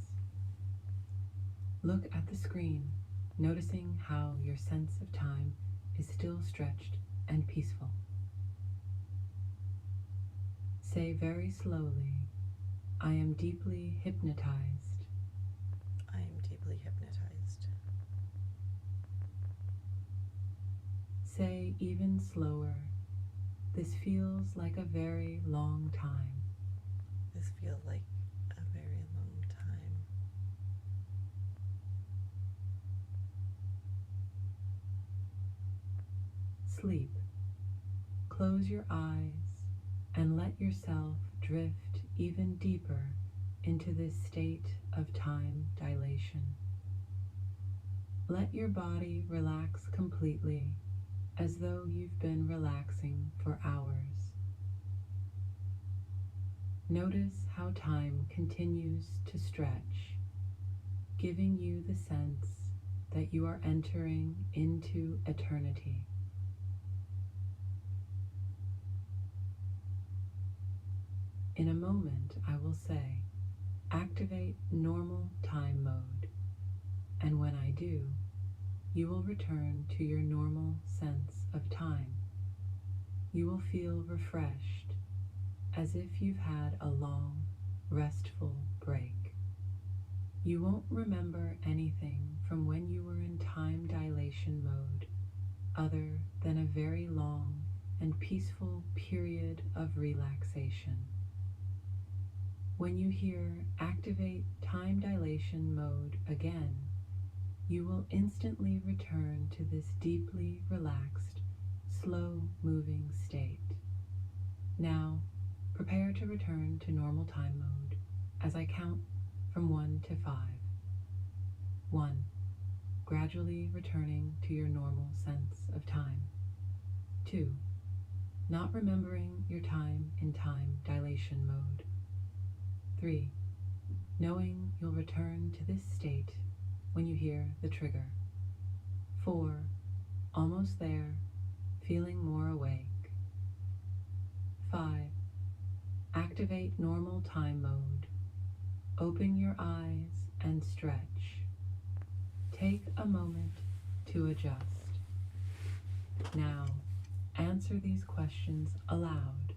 Look at the screen, noticing how your sense of time is still stretched and peaceful. Say very slowly, I am deeply hypnotized. I am deeply hypnotized. Say even slower, this feels like a very long time. This feels like a very long time. Sleep. Close your eyes and let yourself drift even deeper into this state of time dilation. Let your body relax completely, as though you've been relaxing for hours. Notice how time continues to stretch, giving you the sense that you are entering into eternity. In a moment, I will say, activate normal time mode, and when I do, you will return to your normal sense of time. You will feel refreshed, as if you've had a long, restful break. You won't remember anything from when you were in time dilation mode, other than a very long and peaceful period of relaxation. When you hear activate time dilation mode again, you will instantly return to this deeply relaxed, slow-moving state. Now, prepare to return to normal time mode as I count from 1 to 5. 1. Gradually returning to your normal sense of time. 2. Not remembering your time in time dilation mode. 3. Knowing you'll return to this state when you hear the trigger. 4. Almost there, feeling more awake. 5. Activate normal time mode. Open your eyes and stretch. Take a moment to adjust. Now, answer these questions aloud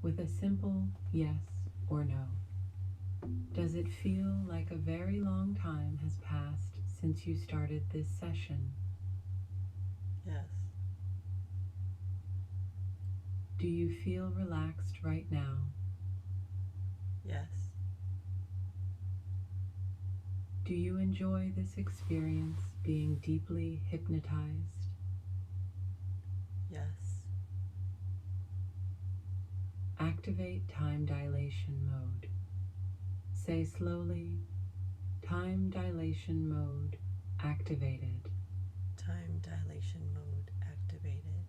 with a simple yes or no. Does it feel like a very long time has passed since you started this session? Yes. Do you feel relaxed right now? Yes. Do you enjoy this experience being deeply hypnotized? Yes. Activate time dilation mode. Say slowly, time dilation mode activated. Time dilation mode activated.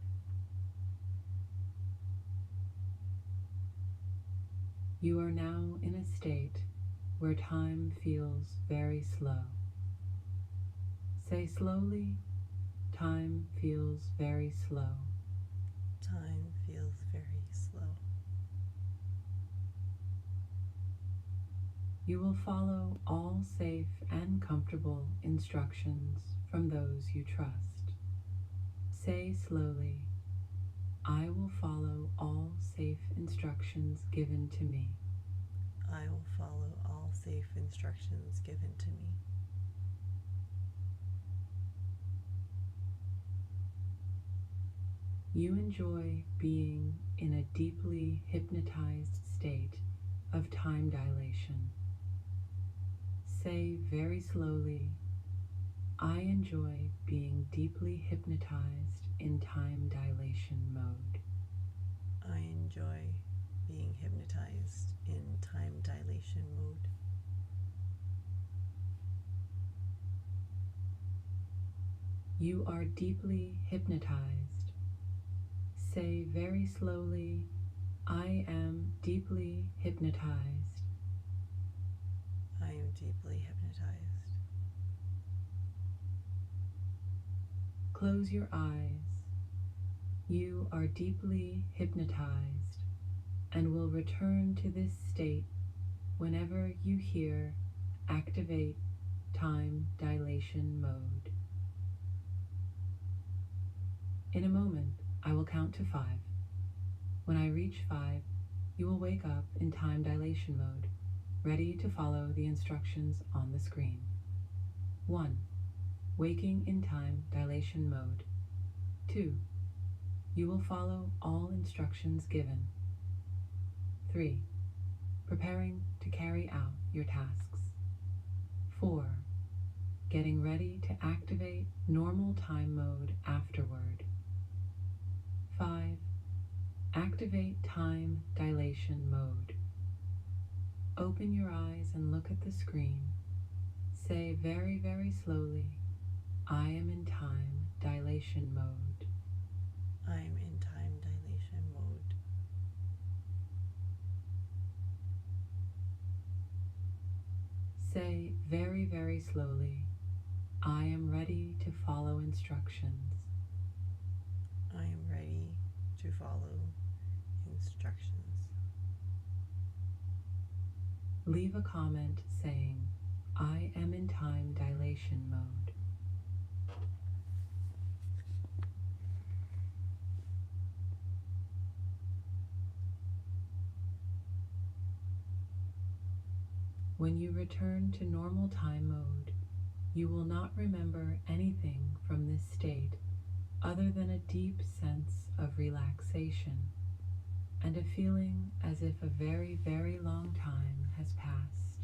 You are now in a state where time feels very slow. Say slowly, time feels very slow. Time feels very slow. You will follow all safe and comfortable instructions from those you trust. Say slowly, I will follow all safe instructions given to me. I will follow all safe instructions given to me. You enjoy being in a deeply hypnotized state of time dilation. Say very slowly, I enjoy being deeply hypnotized in time dilation mode. I enjoy being hypnotized in time dilation mode. You are deeply hypnotized. Say very slowly, I am deeply hypnotized. I am deeply hypnotized. close your eyes. You are deeply hypnotized and will return to this state whenever you hear activate time dilation mode. In a moment, I will count to 5. When I reach 5, you will wake up in time dilation mode, ready to follow the instructions on the screen. 1. Waking in time dilation mode. 2. You will follow all instructions given. 3. Preparing to carry out your tasks. 4. Getting ready to activate normal time mode afterward. 5. Activate time dilation mode. Open your eyes and look at the screen. Say very, very slowly, I am in time dilation mode. I'm in time dilation mode. Say very, very slowly, I am ready to follow instructions. I am ready to follow instructions. Leave a comment saying, I am in time dilation mode. When you return to normal time mode, you will not remember anything from this state other than a deep sense of relaxation and a feeling as if a very, very long time has passed.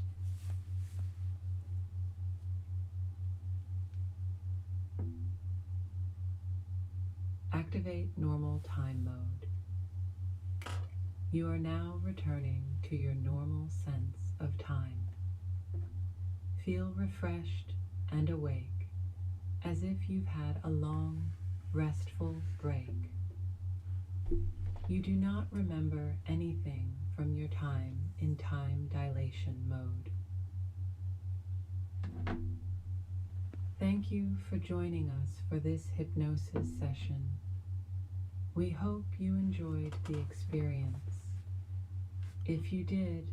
Activate normal time mode. You are now returning to your normal sense of time. Feel refreshed and awake, as if you've had a long, restful break. You do not remember anything from your time in time dilation mode. Thank you for joining us for this hypnosis session. We hope you enjoyed the experience. If you did,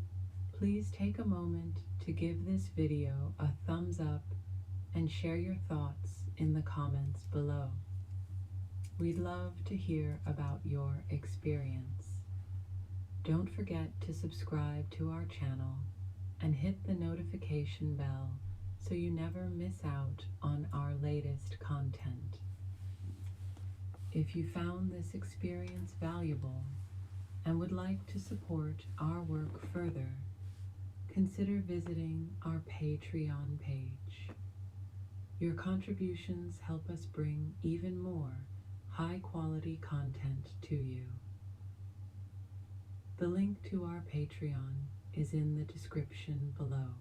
please take a moment to give this video a thumbs up and share your thoughts in the comments below. We'd love to hear about your experience. Don't forget to subscribe to our channel and hit the notification bell so you never miss out on our latest content. If you found this experience valuable and would like to support our work further, consider visiting our Patreon page. Your contributions help us bring even more high-quality content to you. The link to our Patreon is in the description below.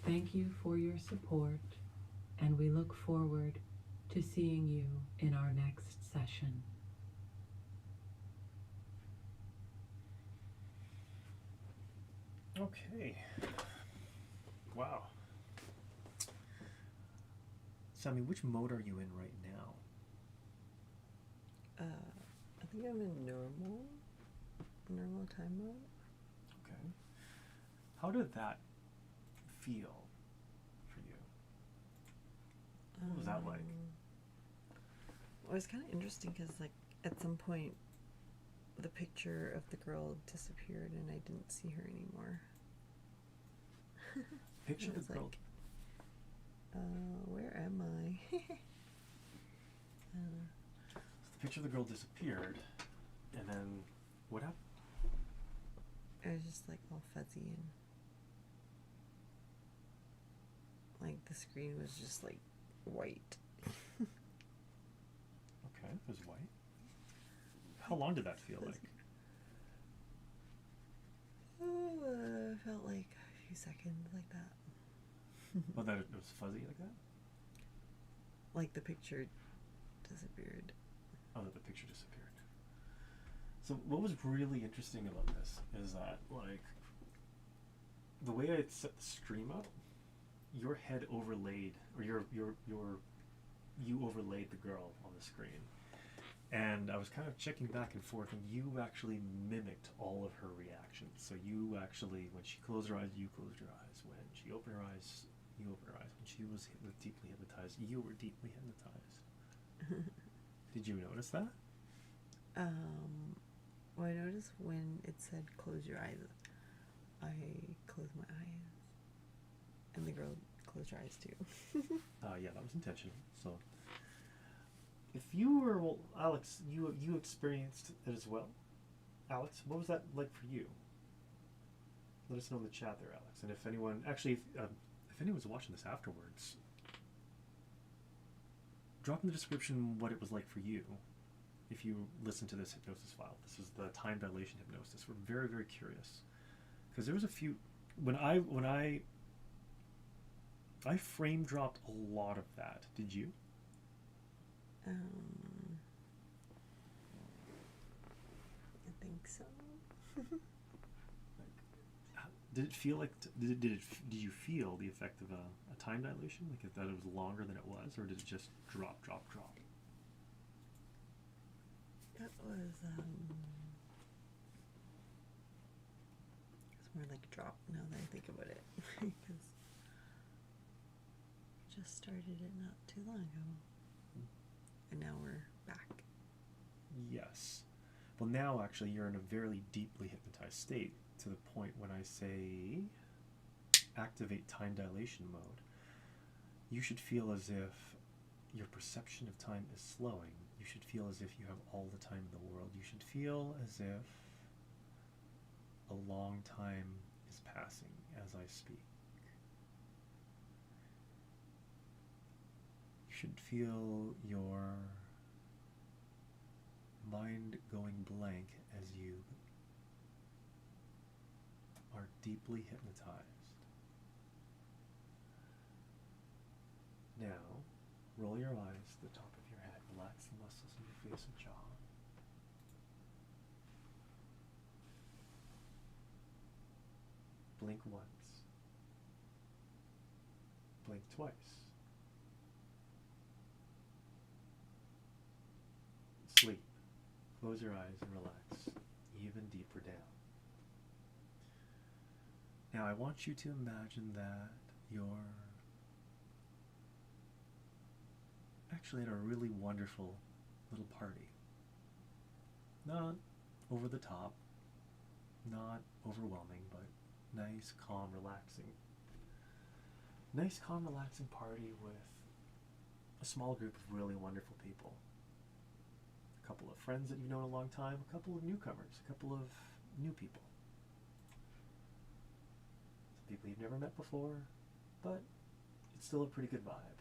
Thank you for your support, and we look forward to seeing you in our next session. Okay. Wow. Sammie, which mode are you in right now? I think I'm in normal time mode. Okay. How did that feel for you? What was that like? Well, it was kind of interesting because, like, at some point, the picture of the girl disappeared and I didn't see her anymore. Picture was the girl. like, where am I? So the picture of the girl disappeared, and then what happened? It was just like all fuzzy and like the screen was just like white. Okay, it was white. How long did that feel like? Felt like a few seconds like that. Oh, that it was fuzzy like that? Like the picture disappeared. Oh, that the picture disappeared. So what was really interesting about this is that, like, the way I set the stream up, your head overlaid, or your you overlaid the girl on the screen. And I was kind of checking back and forth, and you actually mimicked all of her reactions. So you actually, when she closed her eyes, you closed your eyes. When she opened her eyes, you opened her eyes. When she was deeply hypnotized, you were deeply hypnotized. Did you notice that? Well, I noticed when it said close your eyes, I closed my eyes. And the girl closed her eyes too. Yeah, that was intentional. So, if you were, well, Alex, you experienced it as well. Alex, what was that like for you? Let us know in the chat there, Alex. And if anyone, actually, if anyone's watching this afterwards, drop in the description what it was like for you. If you listen to this hypnosis file, this is the time dilation hypnosis. We're very, very curious because there was a few when I frame dropped a lot of that. Did you? I think so. Did it feel like did you feel the effect of a time dilation, like that it was longer than it was, or did it just drop? That was it's more like drop now that I think about it, because we just started it not too long ago, and now we're back. Yes. Well, now actually you're in a very deeply hypnotized state, to the point when I say activate time dilation mode, you should feel as if your perception of time is slowing. You should feel as if you have all the time in the world. You should feel as if a long time is passing as I speak. You should feel your mind going blank as you are deeply hypnotized. Now, roll your eyes to the top of your head. Relax the muscles in your face and jaw. Blink once. Blink twice. Sleep. Close your eyes and relax even deeper down. Now I want you to imagine that you're actually at a really wonderful little party. Not over the top, not overwhelming, but nice, calm, relaxing. Nice, calm, relaxing party with a small group of really wonderful people. A couple of friends that you've known a long time, a couple of newcomers, a couple of new people. Some people you've never met before, but it's still a pretty good vibe.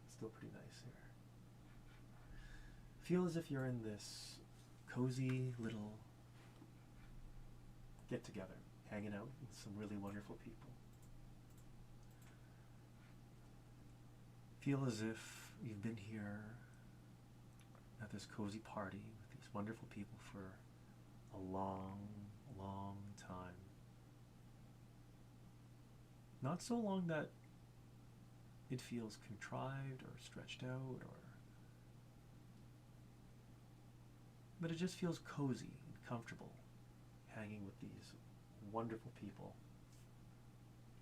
It's still pretty nice here. Feel as if you're in this cozy little get-together, hanging out with some really wonderful people. Feel as if you've been here at this cozy party with these wonderful people for a long, long time. Not so long that it feels contrived or stretched out, but it just feels cozy and comfortable hanging with these wonderful people,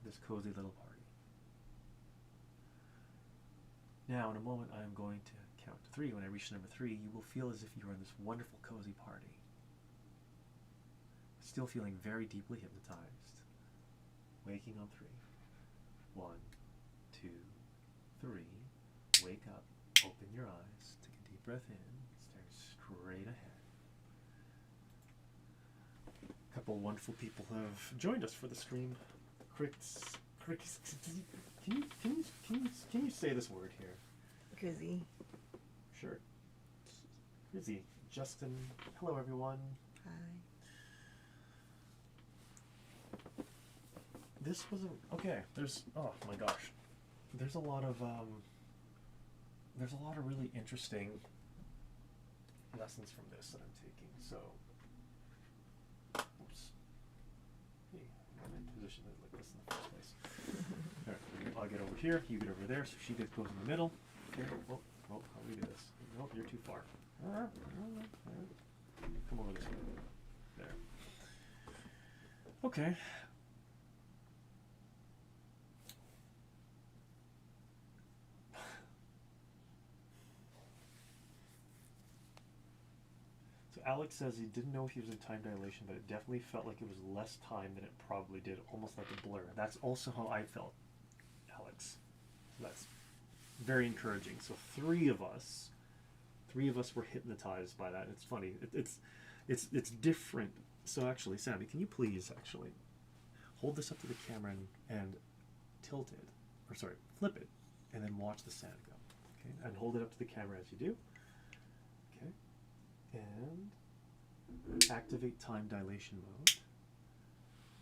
this cozy little party. Now, in a moment, I am going to count to 3. When I reach number 3, you will feel as if you are in this wonderful, cozy party. Still feeling very deeply hypnotized. Waking on 3. 1, 2, 3. Wake up. Open your eyes. Take a deep breath in. Stare straight ahead. A couple wonderful people have joined us for the stream. Can you say this word here? Grizzy. Sure. Grizzy. Justin. Hello, everyone. Hi. This was a okay. There's oh my gosh. There's a lot of really interesting lessons from this that I'm taking. So, oops. Hey, I'm in position like this in the first place. All right, I'll get over here. You get over there. So she goes in the middle. Okay. Oh, how do we do this? Nope, you're too far. Come over this way. There. Okay. So Alex says he didn't know if he was in time dilation, but it definitely felt like it was less time than it probably did, almost like a blur. That's also how I felt, Alex. So that's very encouraging. So three of us were hypnotized by that. It's funny. It's different. So actually, Sammie, can you please actually hold this up to the camera and tilt it, or sorry, flip it, and then watch the sand go. Okay, and hold it up to the camera as you do. Okay, and activate time dilation mode.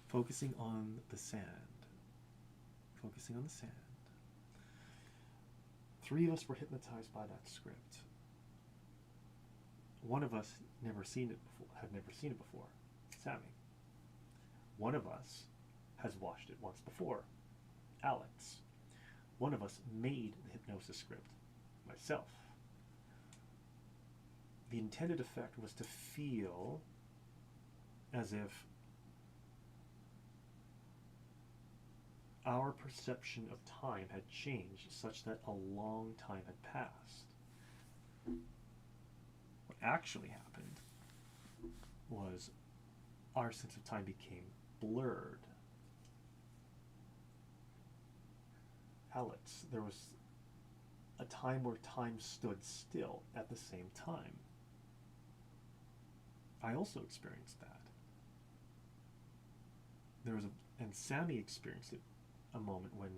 Focusing on the sand. Focusing on the sand. Three of us were hypnotized by that script. One of us had never seen it before, Sammie. One of us has watched it once before, Alex. One of us made the hypnosis script, myself. The intended effect was to feel as if our perception of time had changed such that a long time had passed. What actually happened was our sense of time became blurred. Alex, there was a time where time stood still at the same time. I also experienced that. And Sammie experienced it a moment when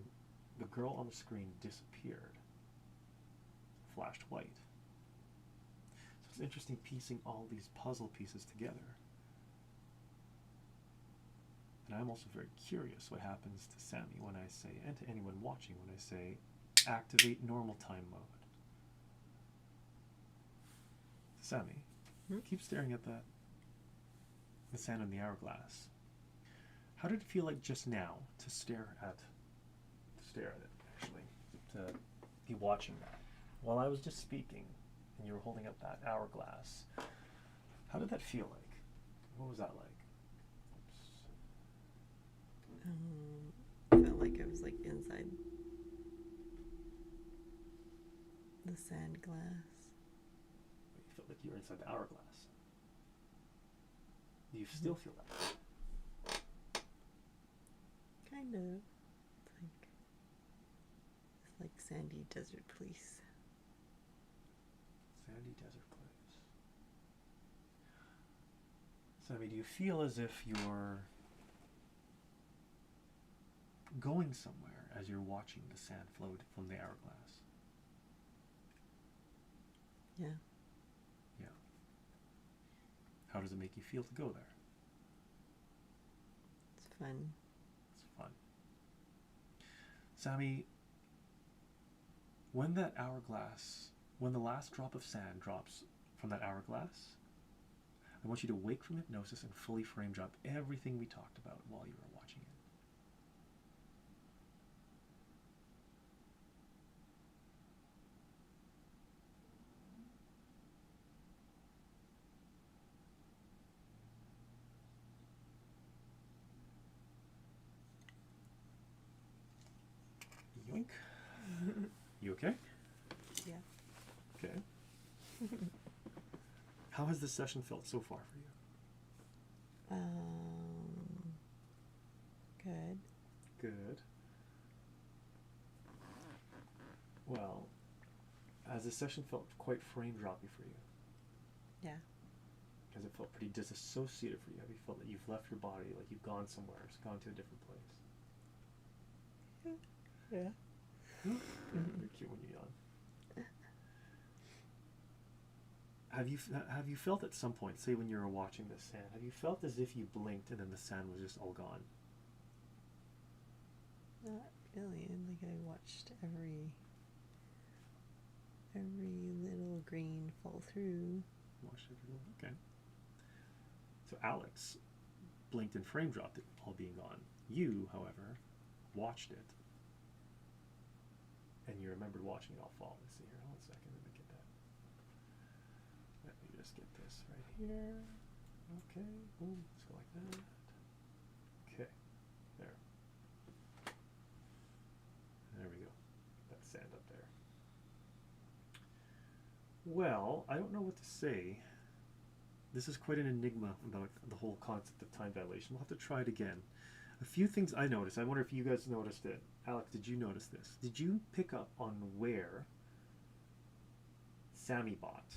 the girl on the screen disappeared, flashed white. So it's interesting piecing all these puzzle pieces together. And I'm also very curious what happens to Sammie when I say, and to anyone watching when I say, activate normal time mode. Sammie, keep staring at the sand in the hourglass. How did it feel like just now to stare at it, actually, to be watching that? While I was just speaking and you were holding up that hourglass, how did that feel like? What was that like? I felt like I was like inside the sand glass. You felt like you were inside the hourglass. Do you still feel that? Kind of. It's like sandy desert place. Sandy desert place. Sammie, do you feel as if you're going somewhere as you're watching the sand float from the hourglass? Yeah. Yeah. How does it make you feel to go there? It's fun. It's fun. Sammie, when the last drop of sand drops from that hourglass, I want you to wake from hypnosis and fully frame drop everything we talked about while you were watching it. Yoink. You okay? Yeah. Okay. How has this session felt so far for you? Good. Good. Well, has this session felt quite frame droppy for you? Yeah. Has it felt pretty disassociated for you? Have you felt that you've left your body, like you've gone somewhere, gone to a different place? Yeah. You're cute when you yawn. Have you felt at some point, say when you were watching the sand, have you felt as if you blinked and then the sand was just all gone? Not really. Like I watched every little grain fall through. Watched every little. Okay. So Alex blinked and frame dropped it all being gone. You, however, watched it, and remembered watching it all fall. Let's see here. Hold on a second. Let me get that. Let me just get this right here. Okay. Boom. Let's go like that. Okay. There. There we go. That sand up there. Well, I don't know what to say. This is quite an enigma about the whole concept of time dilation. We'll have to try it again. A few things I noticed. I wonder if you guys noticed it. Alex, did you notice this? Did you pick up on where Sammie bot?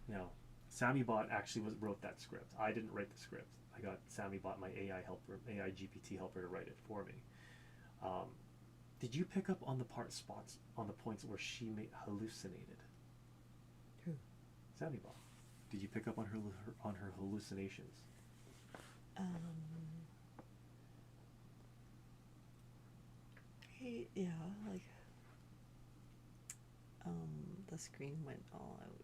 No, Sammie bot actually wrote that script. I didn't write the script. I got Sammie bot, my AI helper, AI GPT helper, to write it for me. Did you pick up on the spots on the points where she hallucinated? Who? Sammie bot. Did you pick up on her hallucinations? Yeah, like the screen went all out.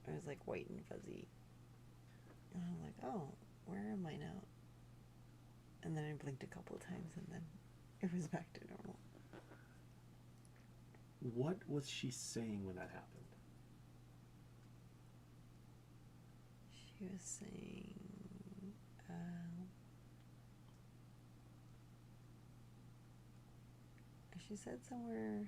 Like it was like white and fuzzy. And I'm like, oh, where am I now? And then I blinked a couple of times and then it was back to normal. What was she saying when that happened? She was saying, she said somewhere,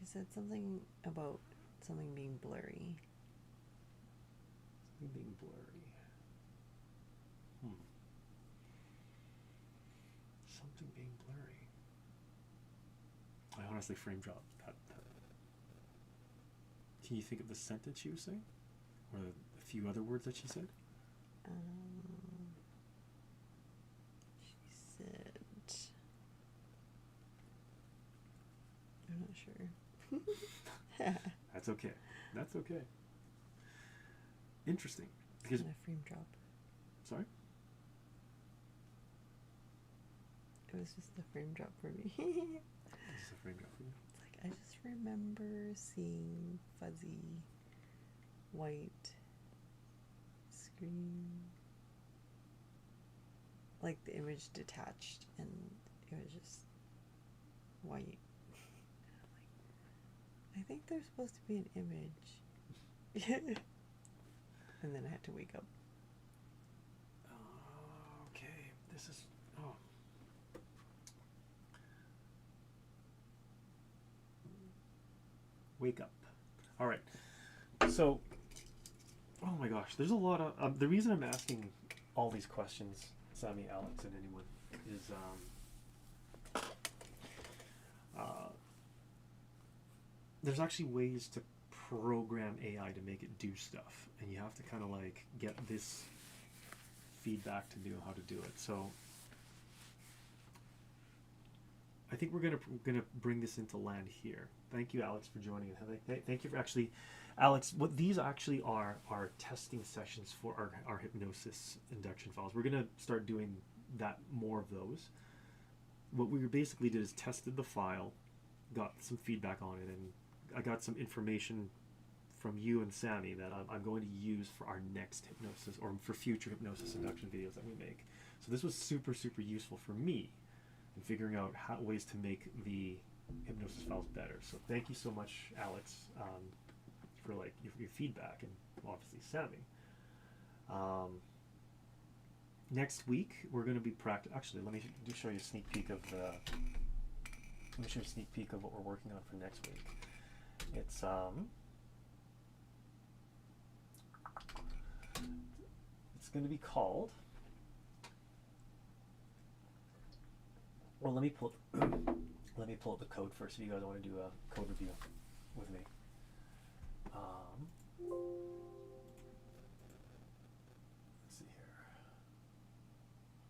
she said something about something being blurry. Something being blurry. Something being blurry. I honestly frame dropped that. Can you think of the sentence she was saying? Or a few other words that she said? She said, I'm not sure. That's okay. That's okay. Interesting. It's kind of frame drop. Sorry? It was just a frame drop for me. It's a frame drop for you. It's like, I just remember seeing fuzzy, white screen. Like the image detached and it was just white. I think there's supposed to be an image. And then I had to wake up. Okay. This is... Oh. Wake up. All right. So, oh my gosh, there's a lot of... the reason I'm asking all these questions, Sammie, Alex, and anyone, is... there's actually ways to program AI to make it do stuff, and you have to kind of like get this feedback to know how to do it. So I think we're gonna bring this into land here. Thank you, Alex, for joining. Thank you for actually, Alex. What these actually are testing sessions for our hypnosis induction files. We're gonna start doing that, more of those. What we basically did is tested the file, got some feedback on it, and I got some information from you and Sammie that I'm going to use for our next hypnosis, or for future hypnosis induction videos that we make. So this was super, super useful for me in figuring out ways to make the hypnosis files better. So thank you so much, Alex, for like your feedback, and obviously Sammie. Next week we're going to be Actually, let me show you a sneak peek of what we're working on for next week. It's going to be called. Well, let me pull up the code first. If you guys want to do a code review with me. Let's see here.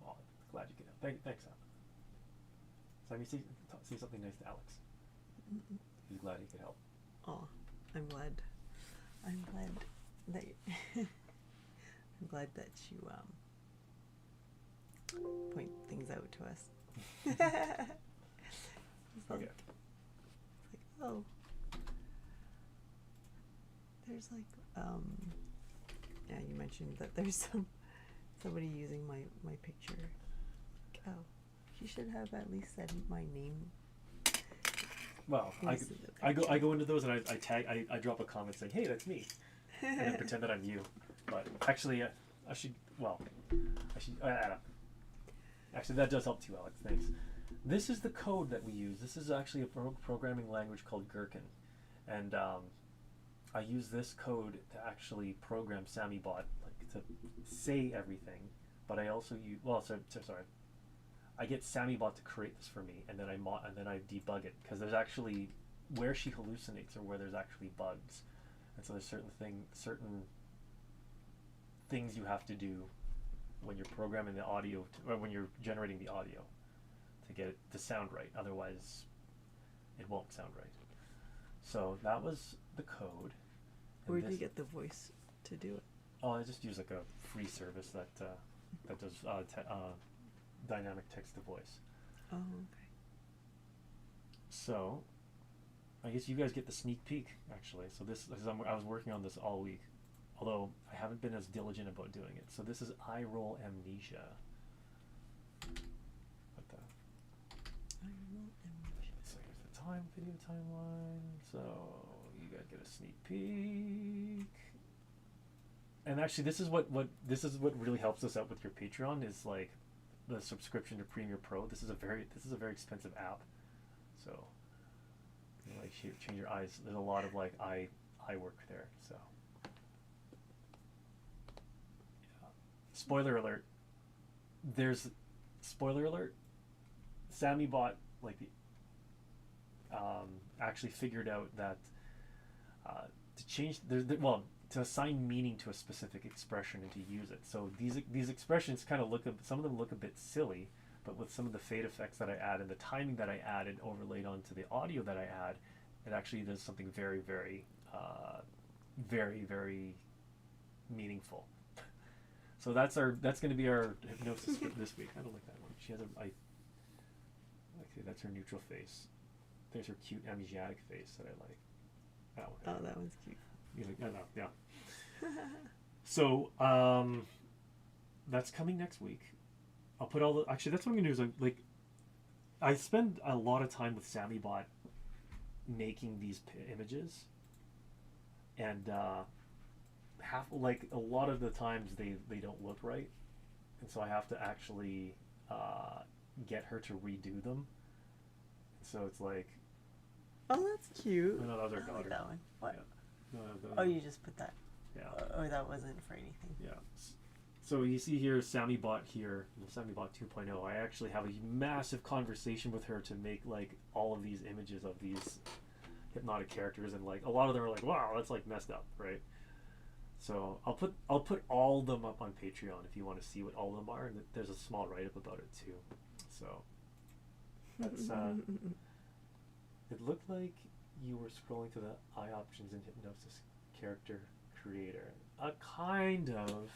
Oh, glad you could help. Thanks, Sam. Sammie, say something nice to Alex. He's glad he could help. Oh, I'm glad that I'm glad that you point things out to us. It's Okay. like, oh, there's like yeah, you mentioned that there's somebody using my picture You should have at least said my name. Well, I go into those and I tag, I drop a comment saying, hey, that's me, and then pretend that I'm you. But actually, I should, actually that does help too, Alex, thanks. This is the code that we use. This is actually a programming language called Gherkin, and I use this code to actually program SammieBot, like to say everything, but I also use, sorry, I get SammieBot to create this for me, and then I debug it, because there's actually where she hallucinates or where there's actually bugs, and so there's certain things you have to do when you're programming the audio or when you're generating the audio to get it to sound right. Otherwise, it won't sound right. So that was the code. Where did you get the voice to do it? Oh, I just use like a free service that does dynamic text to voice. Oh, okay. So, I guess you guys get the sneak peek actually. So I was working on this all week, although I haven't been as diligent about doing it. So this is eye roll amnesia. What the? Eye roll amnesia. So here's the video timeline. So you guys get a sneak peek. And actually, this is what really helps us out with your Patreon is like the subscription to Premiere Pro. This is a very expensive app, so you know, like change your eyes. There's a lot of like eye work there. So yeah. Spoiler alert. SammieBot actually figured out that to change to assign meaning to a specific expression and to use it. So these expressions kind of some of them look a bit silly, but with some of the fade effects that I add and the timing that I added overlaid onto the audio that I add, it actually does something very, very, very, very meaningful. So that's going to be our hypnosis script this week. I don't like that one. She has that's her neutral face. There's her cute amnesiac face that I like. That one. Oh, that one's cute. Yeah. So that's coming next week. I'll put all the. Actually, that's what I'm gonna do. Is I spend a lot of time with SammieBot making these images, and a lot of the times they don't look right, and so I have to actually get her to redo them. So it's like. Oh, that's cute. No, that was our I daughter. like that one. What? Yeah. No, Oh, you just put that. Yeah. Or that wasn't for anything. Yeah. So you see here, SammieBot here, SammieBot 2.0. I actually have a massive conversation with her to make like all of these images of these hypnotic characters, and like a lot of them are like, wow, that's like messed up, right? So I'll put all of them up on Patreon if you want to see what all of them are, and there's a small write up about it too. So that's it looked like you were scrolling to the eye options in Hypnosis character creator. Kind of.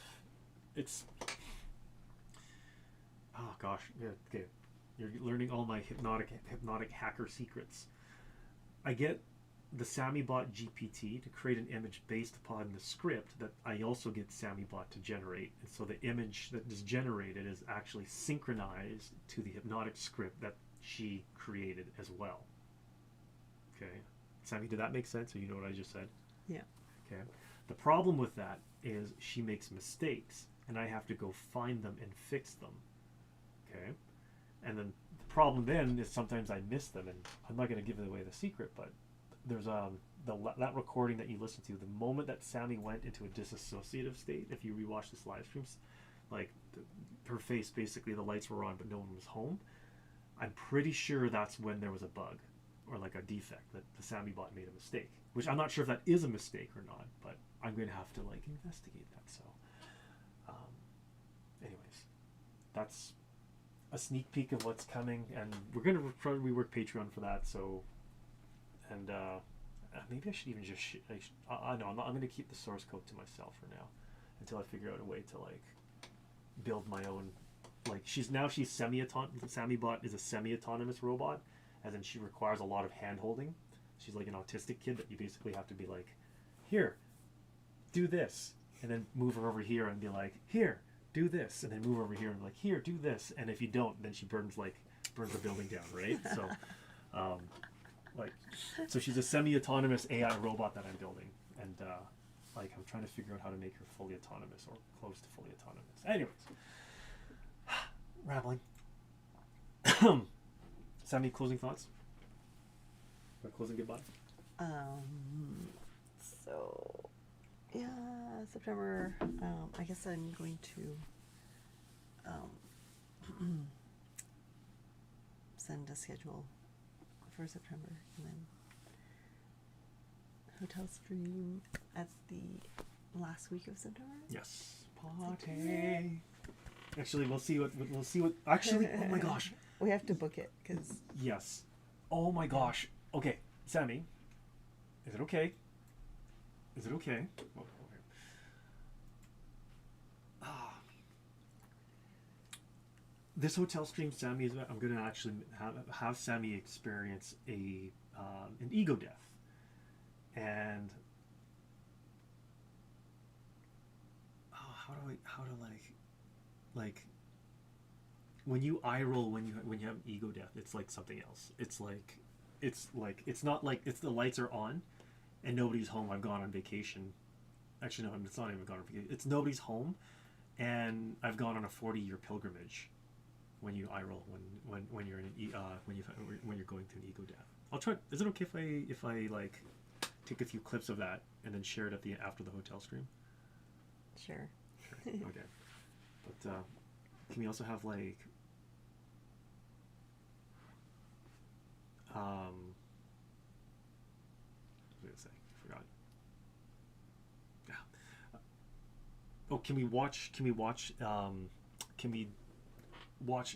It's. Oh gosh. Yeah. Okay. You're learning all my hypnotic hacker secrets. I get the SammieBot GPT to create an image based upon the script that I also get SammieBot to generate, and so the image that is generated is actually synchronized to the hypnotic script that she created as well. Okay. Sammie, did that make sense? Or you know what I just said? Yeah. Okay. The problem with that is she makes mistakes, and I have to go find them and fix them. Okay. And then the problem then is sometimes I miss them, and I'm not going to give away the secret, but there's that recording that you listen to, the moment that Sammie went into a disassociative state, if you rewatch this live stream, like her face, basically the lights were on but no one was home. I'm pretty sure that's when there was a bug or like a defect, that the SammieBot made a mistake, which I'm not sure if that is a mistake or not, but I'm going to have to like investigate that. So anyways, that's a sneak peek of what's coming, and we're going to probably rework Patreon for that. So, and maybe I should even just no, I'm going to keep the source code to myself for now until I figure out a way to like build my own. Like she's semi-autonomous. SammieBot is a semi-autonomous robot, as in she requires a lot of hand-holding. She's like an autistic kid that you basically have to be like, here, do this, and then move her over here and be like, here, do this, and then move over here and be like, here, do this, and if you don't, then she burns like burns the building down, right? So, like, so she's a semi-autonomous AI robot that I'm building, and like I'm trying to figure out how to make her fully autonomous or close to fully autonomous. Anyways, rambling. Sammie, closing thoughts? Or closing goodbye? So yeah, September. I guess I'm going to send a schedule for September, and then hotel stream at the last week of September. Yes. Party. Actually, we'll see what. Actually, oh my gosh. We have to book it because. Yes. Oh my gosh. Okay, Sammie. Is it okay? Is it okay? Oh, okay. This hotel stream, Sammie, is. I'm gonna actually have Sammie experience an ego death, and how to like when you eye roll when you have ego death, it's like something else. It's not like it's the lights are on and nobody's home. I've gone on vacation. Actually, no, it's not even gone on vacation. It's nobody's home, and I've gone on a 40-year pilgrimage. When you eye roll, when you're in when you're going through an ego death, I'll try. Is it okay if I like take a few clips of that and then share it after the hotel stream? Sure. Okay. But can we also have like what was I gonna say? I forgot. Yeah. Oh, can we watch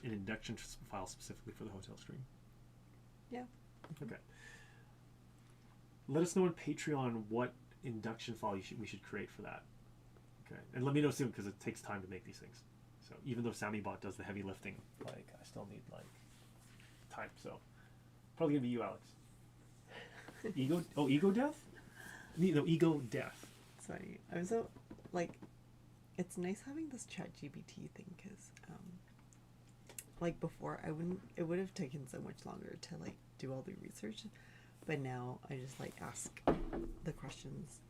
an induction file specifically for the hotel stream? Yeah. Okay. Let us know on Patreon what induction file we should create for that. Okay. And let me know soon because it takes time to make these things. So even though SammieBot does the heavy lifting, like I still need like time. So probably gonna be you, Alex. Ego death? No, ego death. Sorry, I'm so like. It's nice having this ChatGPT thing because, like before, it would have taken so much longer to like do all the research, but now I just like ask the questions,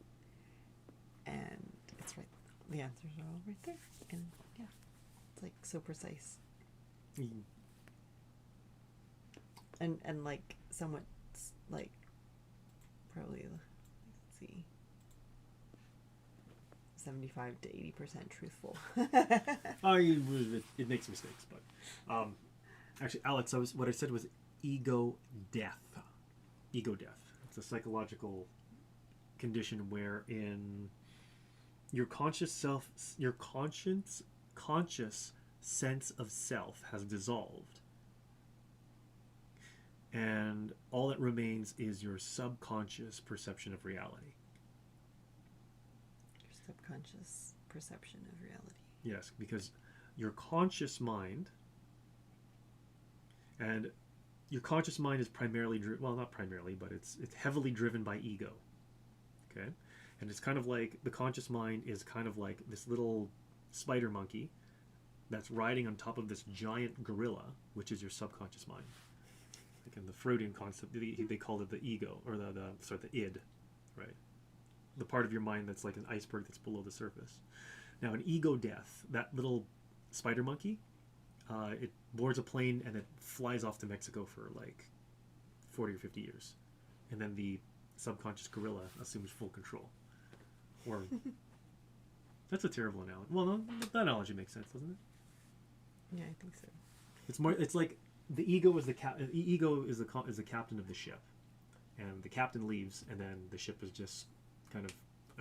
and it's right. The answers are all right there, and yeah, it's like so precise. Mm. And like somewhat like probably let's see. 75 to 80% truthful. It makes mistakes, but actually, Alex, what I said was ego death. Ego death. It's a psychological condition wherein your conscious sense of self has dissolved, and all that remains is your subconscious perception of reality. Subconscious perception of reality. Yes, because your conscious mind, and your conscious mind is primarily not primarily, but it's heavily driven by ego. Okay, and it's kind of like the conscious mind is kind of like this little spider monkey that's riding on top of this giant gorilla, which is your subconscious mind. Like in the Freudian concept, they called it the ego, or the id, right? The part of your mind that's like an iceberg that's below the surface. Now, an ego death, that little spider monkey, it boards a plane and it flies off to Mexico for like 40 or 50 years. And then the subconscious gorilla assumes full control. Or, that's a terrible analogy. Well, no, that analogy makes sense, doesn't it? Yeah, I think so. It's like the ego is the captain of the ship. And the captain leaves, and then the ship is just kind of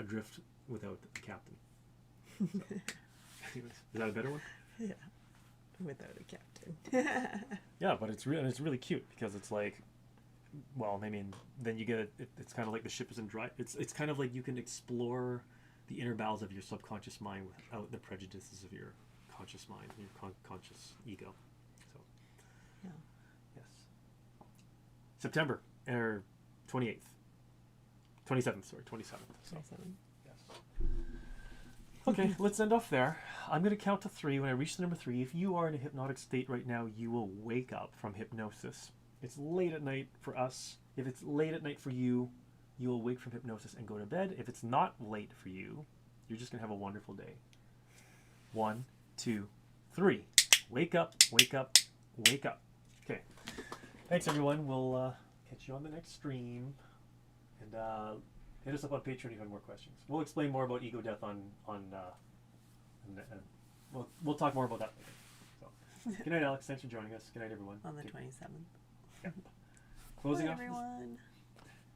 adrift without the captain. So, anyways, is that a better one? Yeah, without a captain. Yeah, but it's really cute because it's like, well, I mean, then you get it's kind of like the ship isn't dry. It's kind of like you can explore the inner bowels of your subconscious mind without the prejudices of your conscious mind, your conscious ego. So, yeah. Yes. September 28th. 27th, sorry, 27th. So, 27. yes. Okay, let's end off there. I'm going to count to 3. When I reach the number 3, if you are in a hypnotic state right now, you will wake up from hypnosis. It's late at night for us. If it's late at night for you, you will wake from hypnosis and go to bed. If it's not late for you, you're just going to have a wonderful day. 1, 2, 3. Wake up, wake up, wake up. Okay. Thanks, everyone. We'll catch you on the next stream. And hit us up on Patreon if you have more questions. We'll explain more about ego death on we'll talk more about that later. So, good night, Alex. Thanks for joining us. Good night, everyone. On the 27th. Yeah. Closing Bye, off. everyone.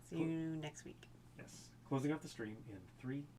See you next week. Yes. Closing off the stream in 3,